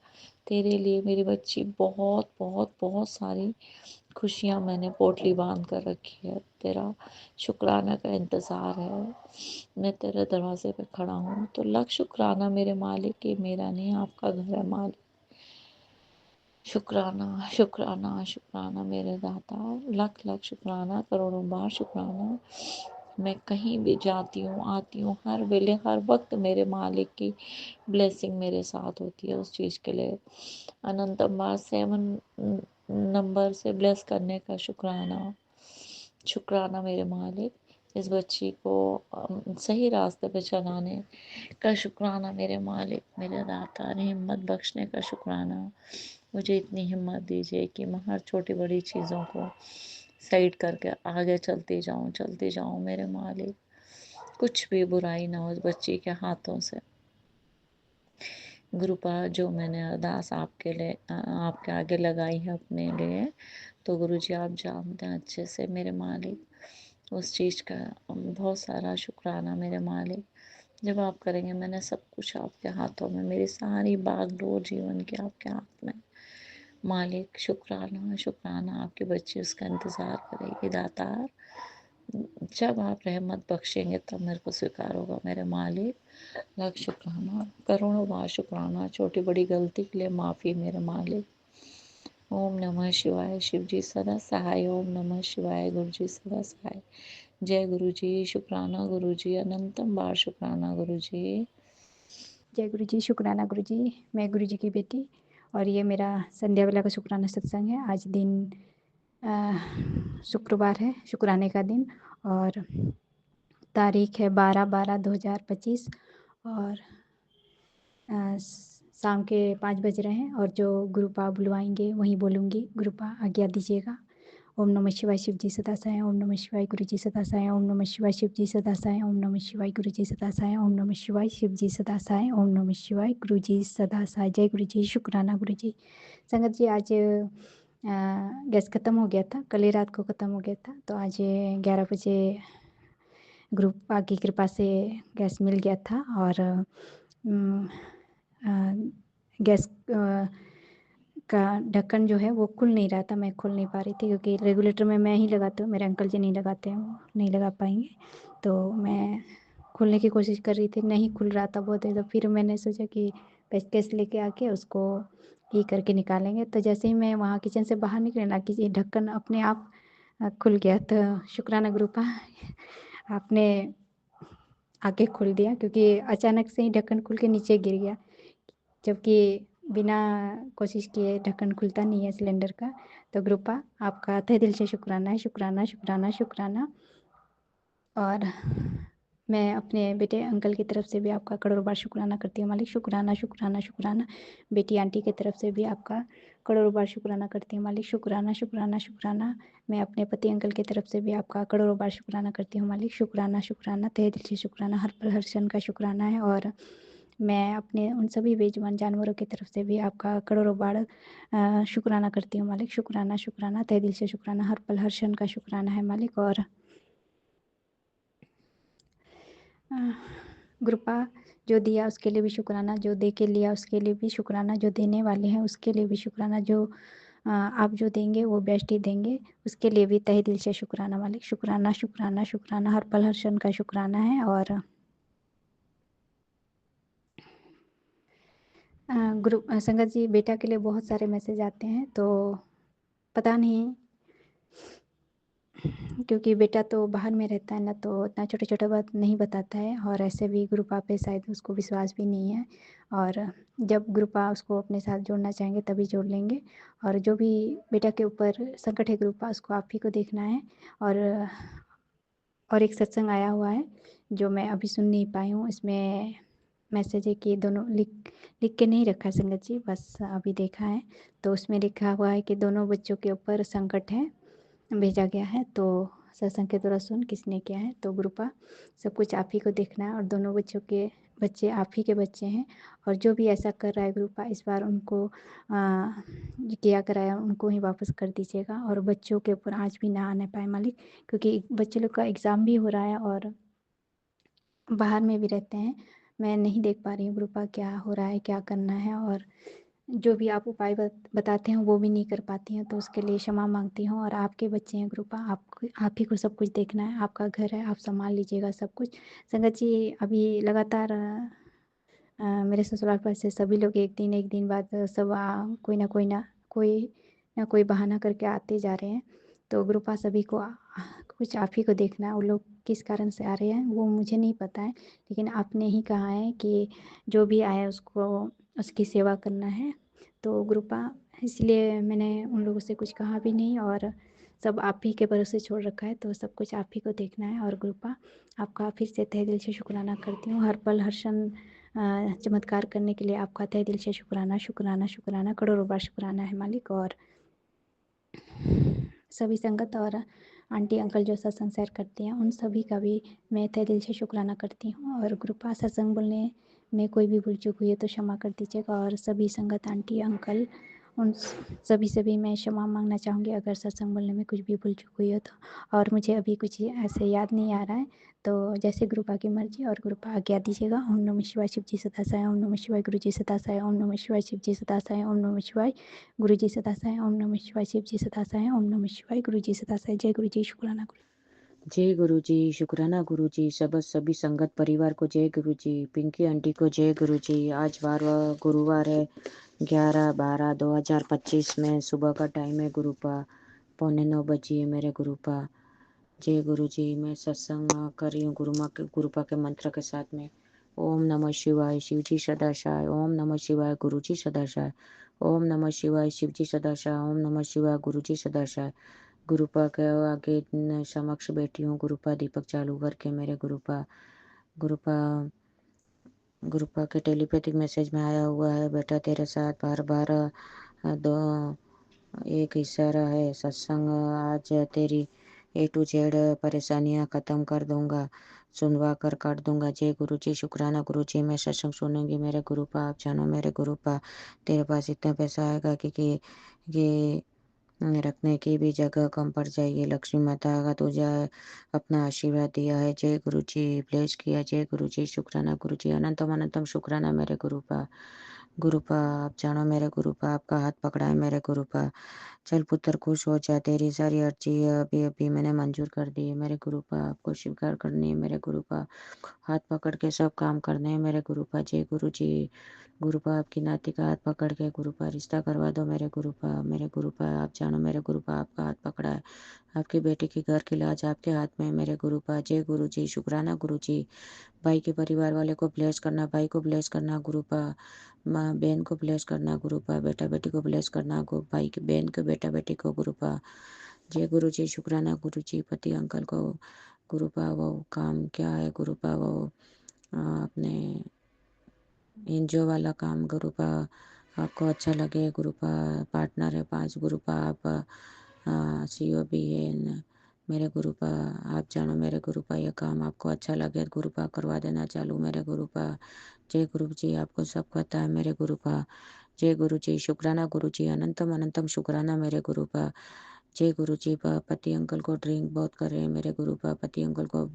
तेरे लिए मेरी बच्ची बहुत बहुत बहुत सारी खुशियाँ मैंने पोटली बांध कर रखी है, तेरा शुक्राना का इंतज़ार है। मैं तेरे दरवाजे पे खड़ा हूँ, तो लख शुक्राना मेरे मालिक कि मेरा नहीं आपका घर है मालिक। शुक्राना शुक्राना शुक्राना मेरे दाता, लख लख शुक्राना, करोड़ों बार शुक्राना। मैं कहीं भी जाती हूँ आती हूँ, हर वेले हर वक्त मेरे मालिक की ब्लेसिंग मेरे साथ होती है, उस चीज़ के लिए अनंतम बार 7 नंबर से ब्लेस करने का शुक्राना। शुक्राना मेरे मालिक, इस बच्ची को सही रास्ते पे चलाने का शुक्राना मेरे मालिक, मेरे दाता ने हिम्मत बख्शने का शुक्राना। मुझे इतनी हिम्मत दीजिए कि मैं हर छोटी बड़ी चीज़ों को साइड करके आगे चलती जाऊँ मेरे मालिक। कुछ भी बुराई ना हो उस बच्ची के हाथों से गुरुपा। जो मैंने अरदास आपके लिए आपके आगे लगाई है अपने लिए, तो गुरुजी आप जानते हैं अच्छे से मेरे मालिक, उस चीज़ का बहुत सारा शुक्राना मेरे मालिक। जब आप करेंगे, मैंने सब कुछ आपके हाथों में, मेरी सारी बागडोर जीवन की आपके हाथ में मालिक। शुक्राना शुक्राना, आपके बच्चे उसका इंतज़ार करेगी दातार। जब आप रहमत बख्शेंगे तब मेरे को स्वीकार होगा मेरे मालिक। लाख शुक्राना, करोड़ों बार शुक्राना, छोटी बड़ी गलती के लिए माफ़ी मेरे मालिक। ओम नमः शिवाय, शिव जी सदा सहाय। ओम नमः शिवाय, गुरु जी सदा सहाय। जय गुरु जी, शुक्राना गुरु जी, अनंतम बार शुक्राना गुरु जी। जय गुरु जी, शुक्राना गुरु जी। मैं गुरु जी की बेटी, और ये मेरा संध्या वेला का शुक्राना सत्संग है। आज दिन शुक्रवार है, शुक्राने का दिन, और तारीख है 12/12/2025, और शाम के 5 बज रहे हैं। और जो गुरुपा बुलवाएंगे वहीं बोलूँगी, गुरुपा आज्ञा दीजिएगा। ओम नमः शिवाय शिवजी सदा सहाय। ओम नमः शिवाय गुरुजी सदा सहाय। ओम नमः शिवाय शिवजी सदा सहाय। ओम नमः शिवाय गुरुजी सदा सहाय। ओम नमः शिवाय शिवजी सदा सहाय। ओम नमः शिवाय गुरुजी सदा सहाय। जय गुरुजी, शुक्राना गुरुजी। संगत जी, आज गैस ख़त्म हो गया था, कल ही रात को ख़त्म हो गया था, तो आज 11 बजे ग्रुप की कृपा से गैस मिल गया था। और गैस का ढक्कन जो है वो खुल नहीं रहा था, मैं खोल नहीं पा रही थी, क्योंकि रेगुलेटर में मैं ही लगाती हूँ, मेरे अंकल जी नहीं लगाते हैं, वो नहीं लगा पाएंगे। तो मैं खोलने की कोशिश कर रही थी, नहीं खुल रहा था बहुत देर। तो फिर मैंने सोचा कि पेचकस लेके आके उसको ये करके निकालेंगे। तो जैसे ही मैं वहाँ किचन से बाहर निकलने लगी, ये ढक्कन अपने आप खुल गया। तो शुक्राना ग्रुपा, आपने आके खोल दिया, क्योंकि अचानक से ही ढक्कन खुल के नीचे गिर गया, जबकि बिना कोशिश किए ढक्कन खुलता नहीं है सिलेंडर का। तो ग्रुपा, आपका तहे दिल से शुक्राना है, शुक्राना शुक्राना शुक्राना। और मैं अपने बेटे अंकल की तरफ से भी आपका करोड़ों बार शुक्राना करती हूँ मालिक। शुक्राना शुक्राना शुक्राना। बेटी आंटी की तरफ से भी आपका करोड़ों बार शुक्राना करती हूँ मालिक। शुक्राना शुक्राना शुक्राना। मैं अपने पति अंकल की तरफ से भी आपका करोड़ों बार शुक्राना करती हूँ मालिक। शुक्राना शुक्राना, तहे दिल से शुक्राना, हर पल हर क्षण का शुक्राना है। और मैं अपने उन सभी बेजुबान जानवरों की तरफ से भी आपका करोड़ों बार शुक्राना करती हूँ मालिक। शुक्राना शुक्राना, तहे दिल से शुक्राना, हर पल हर क्षण का शुक्राना है मालिक। और ग्रुपा, जो दिया उसके लिए भी शुक्राना, जो दे के लिया उसके लिए भी शुक्राना, जो देने वाले हैं उसके लिए भी शुक्राना, जो आप जो देंगे वो बेस्ट ही देंगे, उसके लिए भी तहे दिल से शुक्राना मालिक। शुक्राना शुक्राना शुक्राना, हर पल हर क्षण का शुक्राना है। और ग्रुप संगत जी, बेटा के लिए बहुत सारे मैसेज आते हैं, तो पता नहीं, क्योंकि बेटा तो बाहर में रहता है ना, तो इतना छोटा छोटा बात नहीं बताता है। और ऐसे भी ग्रुपा पे शायद उसको विश्वास भी नहीं है। और जब ग्रुपा उसको अपने साथ जोड़ना चाहेंगे तभी जोड़ लेंगे। और जो भी बेटा के ऊपर संकट है ग्रुपा, उसको आप ही को देखना है। और एक सत्संग आया हुआ है जो मैं अभी सुन नहीं पाई हूँ, इसमें मैसेज है कि दोनों लिख के नहीं रखा संगत जी, बस अभी देखा है। तो उसमें लिखा हुआ है कि दोनों बच्चों के ऊपर संकट है, भेजा गया है। तो सत्संग के द्वारा सुन किसने किया है, तो ग्रुपा सब कुछ आप ही को देखना है। और दोनों बच्चे आप ही के बच्चे हैं। और जो भी ऐसा कर रहा है ग्रुपा, इस बार उनको जो किया कराया उनको ही वापस कर दीजिएगा। और बच्चों के ऊपर आज भी ना आने पाए मालिक, क्योंकि बच्चे लोग का एग्ज़ाम भी हो रहा है और बाहर में भी रहते हैं। मैं नहीं देख पा रही हूँ ग्रुपा क्या हो रहा है, क्या करना है। और जो भी आप उपाय बताते हैं वो भी नहीं कर पाती हैं, तो उसके लिए क्षमा मांगती हूँ। और आपके बच्चे हैं ग्रुपा, आप ही को सब कुछ देखना है, आपका घर है, आप संभाल लीजिएगा सब कुछ। संगत जी, अभी लगातार मेरे ससुराल पर से सभी लोग एक दिन बाद सब कोई ना कोई बहाना करके आते जा रहे हैं। तो ग्रुपा सभी को कुछ आप ही को देखना है। वो लोग किस कारण से आ रहे हैं वो मुझे नहीं पता है, लेकिन आपने ही कहा है कि जो भी आए उसको उसकी सेवा करना है। तो ग्रुपा, इसलिए मैंने उन लोगों से कुछ कहा भी नहीं, और सब आप ही के भरोसे छोड़ रखा है, तो सब कुछ आप ही को देखना है। और ग्रुपा, आपका फिर से तहे दिल से शुक्राना करती हूँ, हर पल हर क्षण चमत्कार करने के लिए आपका तहे दिल से शुक्राना शुक्राना शुक्राना, करोड़ों बार शुक्राना है मालिक। और सभी संगत और आंटी अंकल जो सत्संग शेयर करती हैं उन सभी का भी मैं तहे दिल से शुक्राना करती हूँ। और ग्रुपा, सत्संग बोलने में कोई भी भूल चूक हुई है तो क्षमा कर दीजिएगा। और सभी संगत आंटी अंकल, उन सभी से भी मैं क्षमा मांगना चाहूँगी अगर सत्संग बोलने में कुछ भी भूल चूक हुई हो तो। और मुझे अभी कुछ ऐसे याद नहीं आ रहा है, तो जैसे ग्रुपा की मर्जी। और ग्रुपा आज्ञा दीजिएगा। ओम नमः शिवाय शिवजी सदा सहाय। ओम नमः शिवाय गुरुजी सदा सहाय। ओम नमः शिवाय शिवजी सदा सहाय। ओम नमः शिवाय गुरुजी सदा सहाय। ओम नमः शिवाय शिवजी सदा सहाय। ओम नमः शिवाय गुरुजी सदा सहाय। जय गुरुजी, शुक्राना गुरु। जय गुरुजी, शुक्राना गुरुजी, सभी संगत परिवार को जय गुरुजी, पिंकी आंटी को जय गुरुजी। आज गुरुवार है, 11/12/2025 में सुबह का टाइम है गुरुपा, 8:45 बजे मेरे गुरुपा। जय गुरुजी, मैं सत्संग कर रही हूँ गुरुपा के मंत्र के साथ में। ओम नमः शिवाय शिवजी सदाशाय। ओम नमः शिवाय गुरुजी सदाशाय। ओम नमः शिवाय शिवजी सदाशाय। ओम नमः शिवाय गुरुजी सदाशाय। गुरुपा के आगे समक्ष बैठी हूँ गुरुपा, दीपक चालू करके मेरे गुरुपा। गुरुपा के टेलीपैथिक मैसेज में आया हुआ है, बेटा तेरे साथ बार बार एक इशारा है सत्संग। आज तेरी A to Z परेशानियां खत्म कर दूंगा, सुनवा कर काट दूंगा। जय गुरु जी, शुक्राना गुरु जी, मैं सत्संग सुनूंगी मेरे गुरुपा। आप जानो मेरे गुरुपा, तेरे पास इतना पैसा आएगा कि रखने की भी जगह कम पड़ जाएगी। लक्ष्मी माता का तुझे अपना आशीर्वाद दिया है। जय गुरु जी, ब्लेस किया। जय गुरु जी, शुक्राना गुरु जी, अनंतम अनंतम शुक्राना मेरे गुरुपा। गुरुपा आप जानो मेरे गुरुपा, आपका हाथ पकड़ा है मेरे गुरुपा। चल पुत्र खुश हो जा, तेरी सारी अर्जी अभी अभी मैंने मंजूर कर दी है मेरे गुरुपा। आपको स्वीकार करनी है मेरे गुरुपा, हाथ पकड़ के सब काम करने हैं मेरे गुरुपा। जय गुरु जी, गुरुपा आपकी नाती का हाथ पकड़ के गुरुपा रिश्ता करवा दो मेरे गुरुपा। मेरे गुरुपा आप जानो मेरे गुरुपा, आपका हाथ पकड़ा है। आपकी बेटी की घर की लाज आपके हाथ में है मेरे गुरुपा। जय गुरु जी, शुक्राना गुरु जी। भाई के परिवार वाले को ब्लेस करना, भाई को ब्लेस करना गुरुपा। माँ बहन को ब्लेस करना गुरुपा, बेटा बेटी को ब्लेस करना भाई की बहन को, बेटा बेटी को गुरुपा। जय गुरु जी, शुक्राना गुरु जी। पति अंकल को गुरुपा वो काम क्या है गुरुपा, वो अपने एनजीओ वाला काम गुरुपा आपको अच्छा लगे गुरुपा। पार्टनर है 5 गुरुपा, आप सीईओ भी है मेरे गुरुपा। आप जानो मेरे गुरुपा, यह काम आपको अच्छा लगे गुरुपा, करवा देना चालू मेरे गुरुपा। जय गुरु जी, आपको सब पता है मेरे गुरुपा। जय गुरु जी, शुक्राना गुरु जी, अनंतम अनंतम शुक्राना मेरे गुरुपा। जय गुरु जी, पति अंकल को ड्रिंक बहुत कर रहे हैं मेरे गुरुपा। पति अंकल को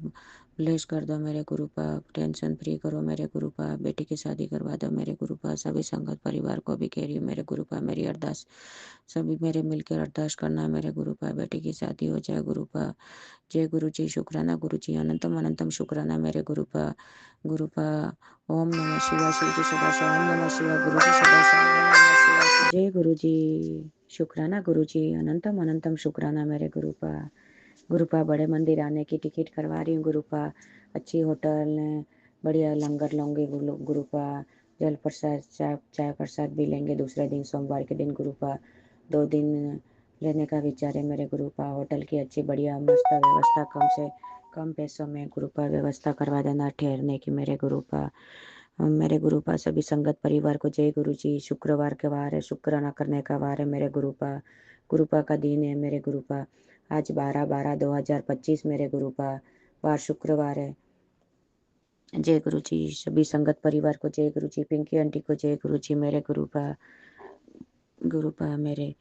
ब्लेस कर दो मेरे गुरुपा, टेंशन फ्री करो मेरे गुरुपा। बेटी की शादी करवा दो मेरे गुरुपा। सभी संगत परिवार को भी कह रही हूँ मेरे गुरुपा, मेरी अरदास सभी मेरे मिलकर अरदास करना मेरे गुरुपा, बेटी की शादी हो जाए गुरुपा। जय गुरु जी, शुक्राना गुरु जी, अनंतम अनंतम शुक्राना मेरे गुरुपा। गुरुपा ओम नमः शिवाय, शिव जी सदा शिव, ओम नमः शिवाय, गुरु जी सदा शिव, ओम नमः शिवाय। जय गुरु जी, शुक्राना गुरु जी, अनंतम अनंतम शुक्राना मेरे गुरुपा। गुरुपा बड़े मंदिर आने की टिकट करवा रही हूँ गुरुपा। अच्छी होटल बढ़िया लंगर लूँगी गुरुपा। जल प्रसाद चाय प्रसाद भी लेंगे दूसरे दिन सोमवार के दिन गुरुपा। 2 दिन लेने का विचार है मेरे गुरुपा। होटल की अच्छी बढ़िया मस्त व्यवस्था कम से कम पैसों में गुरुपा व्यवस्था करवा देना ठहरने की मेरे गुरुपा। मेरे गुरुपा सभी संगत परिवार को जय गुरु जी। शुक्रवार के वार है, शुक्र न करने का वार है मेरे गुरुपा। गुरुपा का दिन है मेरे गुरुपा। आज 12/12/2025 मेरे गुरुपा, वार शुक्रवार है। जय गुरु जी, सभी संगत परिवार को जय गुरु जी। पिंकी आंटी को जय गुरु जी मेरे गुरुपा। गुरुपा मेरे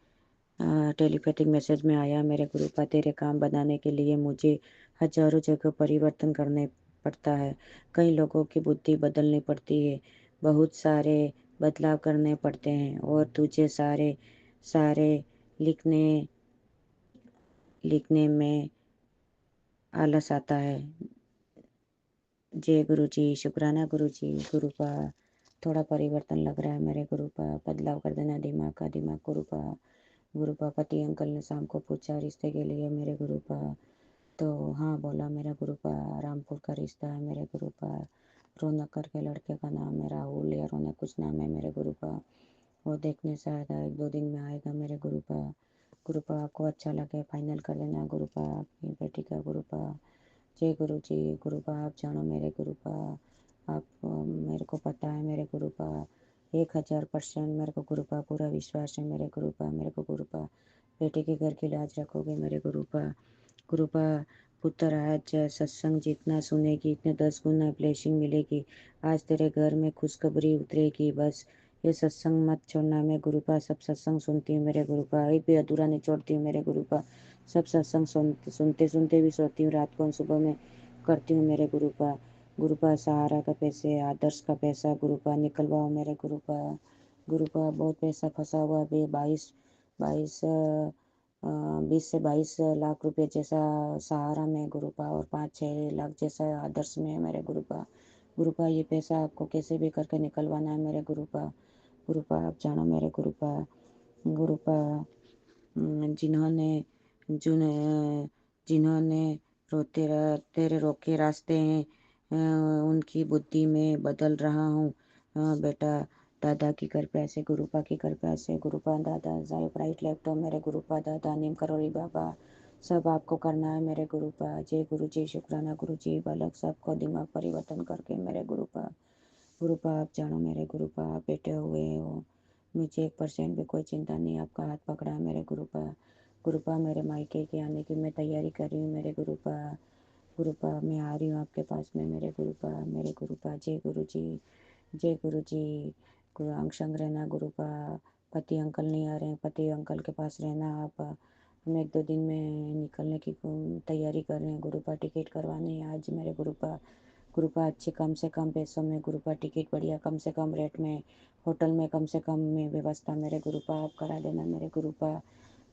टेलीपैथिक मैसेज में आया मेरे गुरुपा, तेरे काम बनाने के लिए मुझे हजारों जगह परिवर्तन करने पड़ता है। कई लोगों की बुद्धि बदलनी पड़ती है, बहुत सारे बदलाव करने पड़ते हैं और तुझे सारे सारे लिखने लिखने में आलस आता है। जय गुरु जी, शुक्राना गुरु जी। गुरुपा थोड़ा परिवर्तन लग रहा है मेरे गुरुपा, बदलाव कर देना दिमाग का दिमाग गुरुपा। गुरुपा पति अंकल ने शाम को पूछा रिश्ते के लिए मेरे गुरुपा, तो हाँ बोला मेरा गुरुपा। रामपुर का रिश्ता है मेरे गुरुपा। रौनक करके लड़के का नाम है राहुल या रौनक कुछ नाम है मेरे गुरुपा। वो देखने शायद 1-2 दिन में आएगा मेरे गुरुपा। गुरुपा आपको अच्छा लगे फाइनल कर देना गुरुपा, अपनी बेटी का गुरुपा। जय गुरु जी, गुरुपा आप जानो मेरे गुरुपा, आप मेरे को पता है मेरे गुरुपा। 1000% मेरे को गुरुपा पूरा विश्वास है मेरे गुरुपा। मेरे को गुरुपा बेटे के घर की लाज रखोगे मेरे गुरुपा। गुरुपा पुत्र आज सत्संग जितना सुनेगी इतने 10 गुना ब्लेसिंग मिलेगी। आज तेरे घर में खुशखबरी उतरेगी। बस ये सत्संग मत छोड़ना। मैं गुरुपा सब सत्संग सुनती हूँ मेरे गुरुपा, एक भी अधूरा नहीं छोड़ती हूँ मेरे गुरुपा। सब सत्संग सुनते सुनते भी सोती हूँ रात को, सुबह में करती हूँ मेरे गुरुपा। गुरुपा सहारा का पैसे, आदर्श का पैसा गुरुपा निकलवाओ मेरे गुरुपा। गुरुपा बहुत पैसा फंसा हुआ अभी 20 से 22 लाख रुपए जैसा सहारा में गुरुपा और 5-6 लाख जैसा आदर्श में है मेरे गुरुपा। गुरुपा ये पैसा आपको कैसे भी करके निकलवाना है मेरे गुरुपा। गुरुपा आप जानो मेरे गुरुपा। गुरुपा जिन्होंने जिन्हें जिन्होंने तेरे रोके रास्ते हैं उनकी बुद्धि में बदल रहा हूँ बेटा। दादा की कृपा से, गुरुपा की कृपा से, गुरुपा दादा साहेब राइट लेफ्ट हो मेरे गुरुपा। दादा नीम करोड़ी बाबा सब आपको करना है मेरे गुरुपा। जय गुरु जी, शुक्राना गुरु जी। बालक सबको दिमाग परिवर्तन करके मेरे गुरुपा। गुरुपा आप जानो मेरे गुरुपा, आप बैठे हुए हो मुझे 1% भी कोई चिंता नहीं, आपका हाथ पकड़ा है मेरे गुरुपा मेरे मायके के आने की मैं तैयारी कर रही हूँ मेरे गुरुपा मैं आ रही हूँ आपके पास में मेरे गुरुपा। जय गुरु जी, जय गुरु जी। गुरु अंग रहना गुरुपा। पति अंकल नहीं आ रहे हैं, पति अंकल के पास रहना आप। हम 1-2 दिन में निकलने की तैयारी कर रहे हैं गुरुपा, टिकट करवानी है आज मेरे गुरुपा अच्छे कम से कम पैसों में गुरुपा, टिकट बढ़िया कम से कम रेट में, होटल में कम से कम में व्यवस्था मेरे गुरुपा आप करा देना मेरे गुरुपा।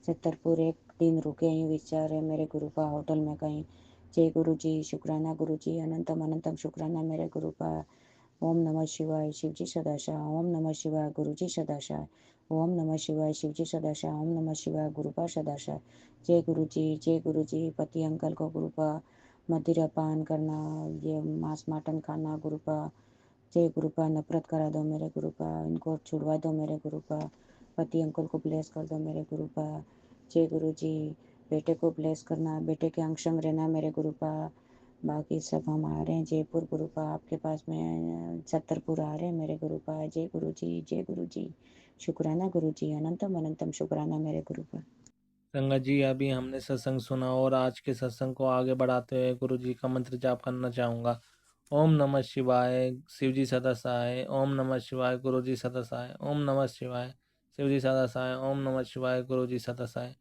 छतरपुर 1 दिन रुके ही विचार है मेरे गुरुपा होटल में कहीं। जय गुरु जी, शुक्राना गुरु जी, अनंतम अनंतम शुक्राना मेरे गुरुपा। ओम नमः शिवाय शिवजी सदाशिव, ओम नमः शिवाय गुरुजी सदाशिव, ओम नमः शिवाय शिवजी सदाशिव, ओम नमः शिवाय गुरुपा सदाशिव। जय गुरु जी, जय गुरु जी। पति अंकल को गुरुपा मदिरा पान करना, ये मांस मटन खाना गुरुपा, जय गुरुपा नफरत करा दो मेरे गुरुपा, इनको छुड़वा दो मेरे गुरुपा। पति अंकल को ब्लेस कर दो मेरे गुरुपा। जय गुरु जी। बेटे को ब्लेस करना, बेटे के अंशम रहना मेरे गुरुपा। बाकी सब हम आ रहे हैं जयपुर गुरुपा, आपके पास में छतरपुर आ रहे हैं मेरे गुरुपा। जय गुरु जी, जय गुरु जी। शुक्राना गुरु जी, अनंतम अनंतम शुक्राना मेरे गुरुपा। संगत जी, अभी हमने सत्संग सुना और आज के सत्संग को आगे बढ़ाते हुए गुरु जी का मंत्र जाप करना चाहूँगा। ओम नमः शिवाय, शिव जी सदा सहाय। ओम नमः शिवाय, गुरु जी सदा सहाय। ओम नमः शिवाय, शिव जी सदा सहाय। ओम नमः शिवाय, गुरु जी सदा सहाय।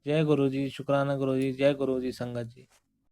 जय गुरु जी, शुक्राना गुरु जी, जय गुरु जी संगत जी।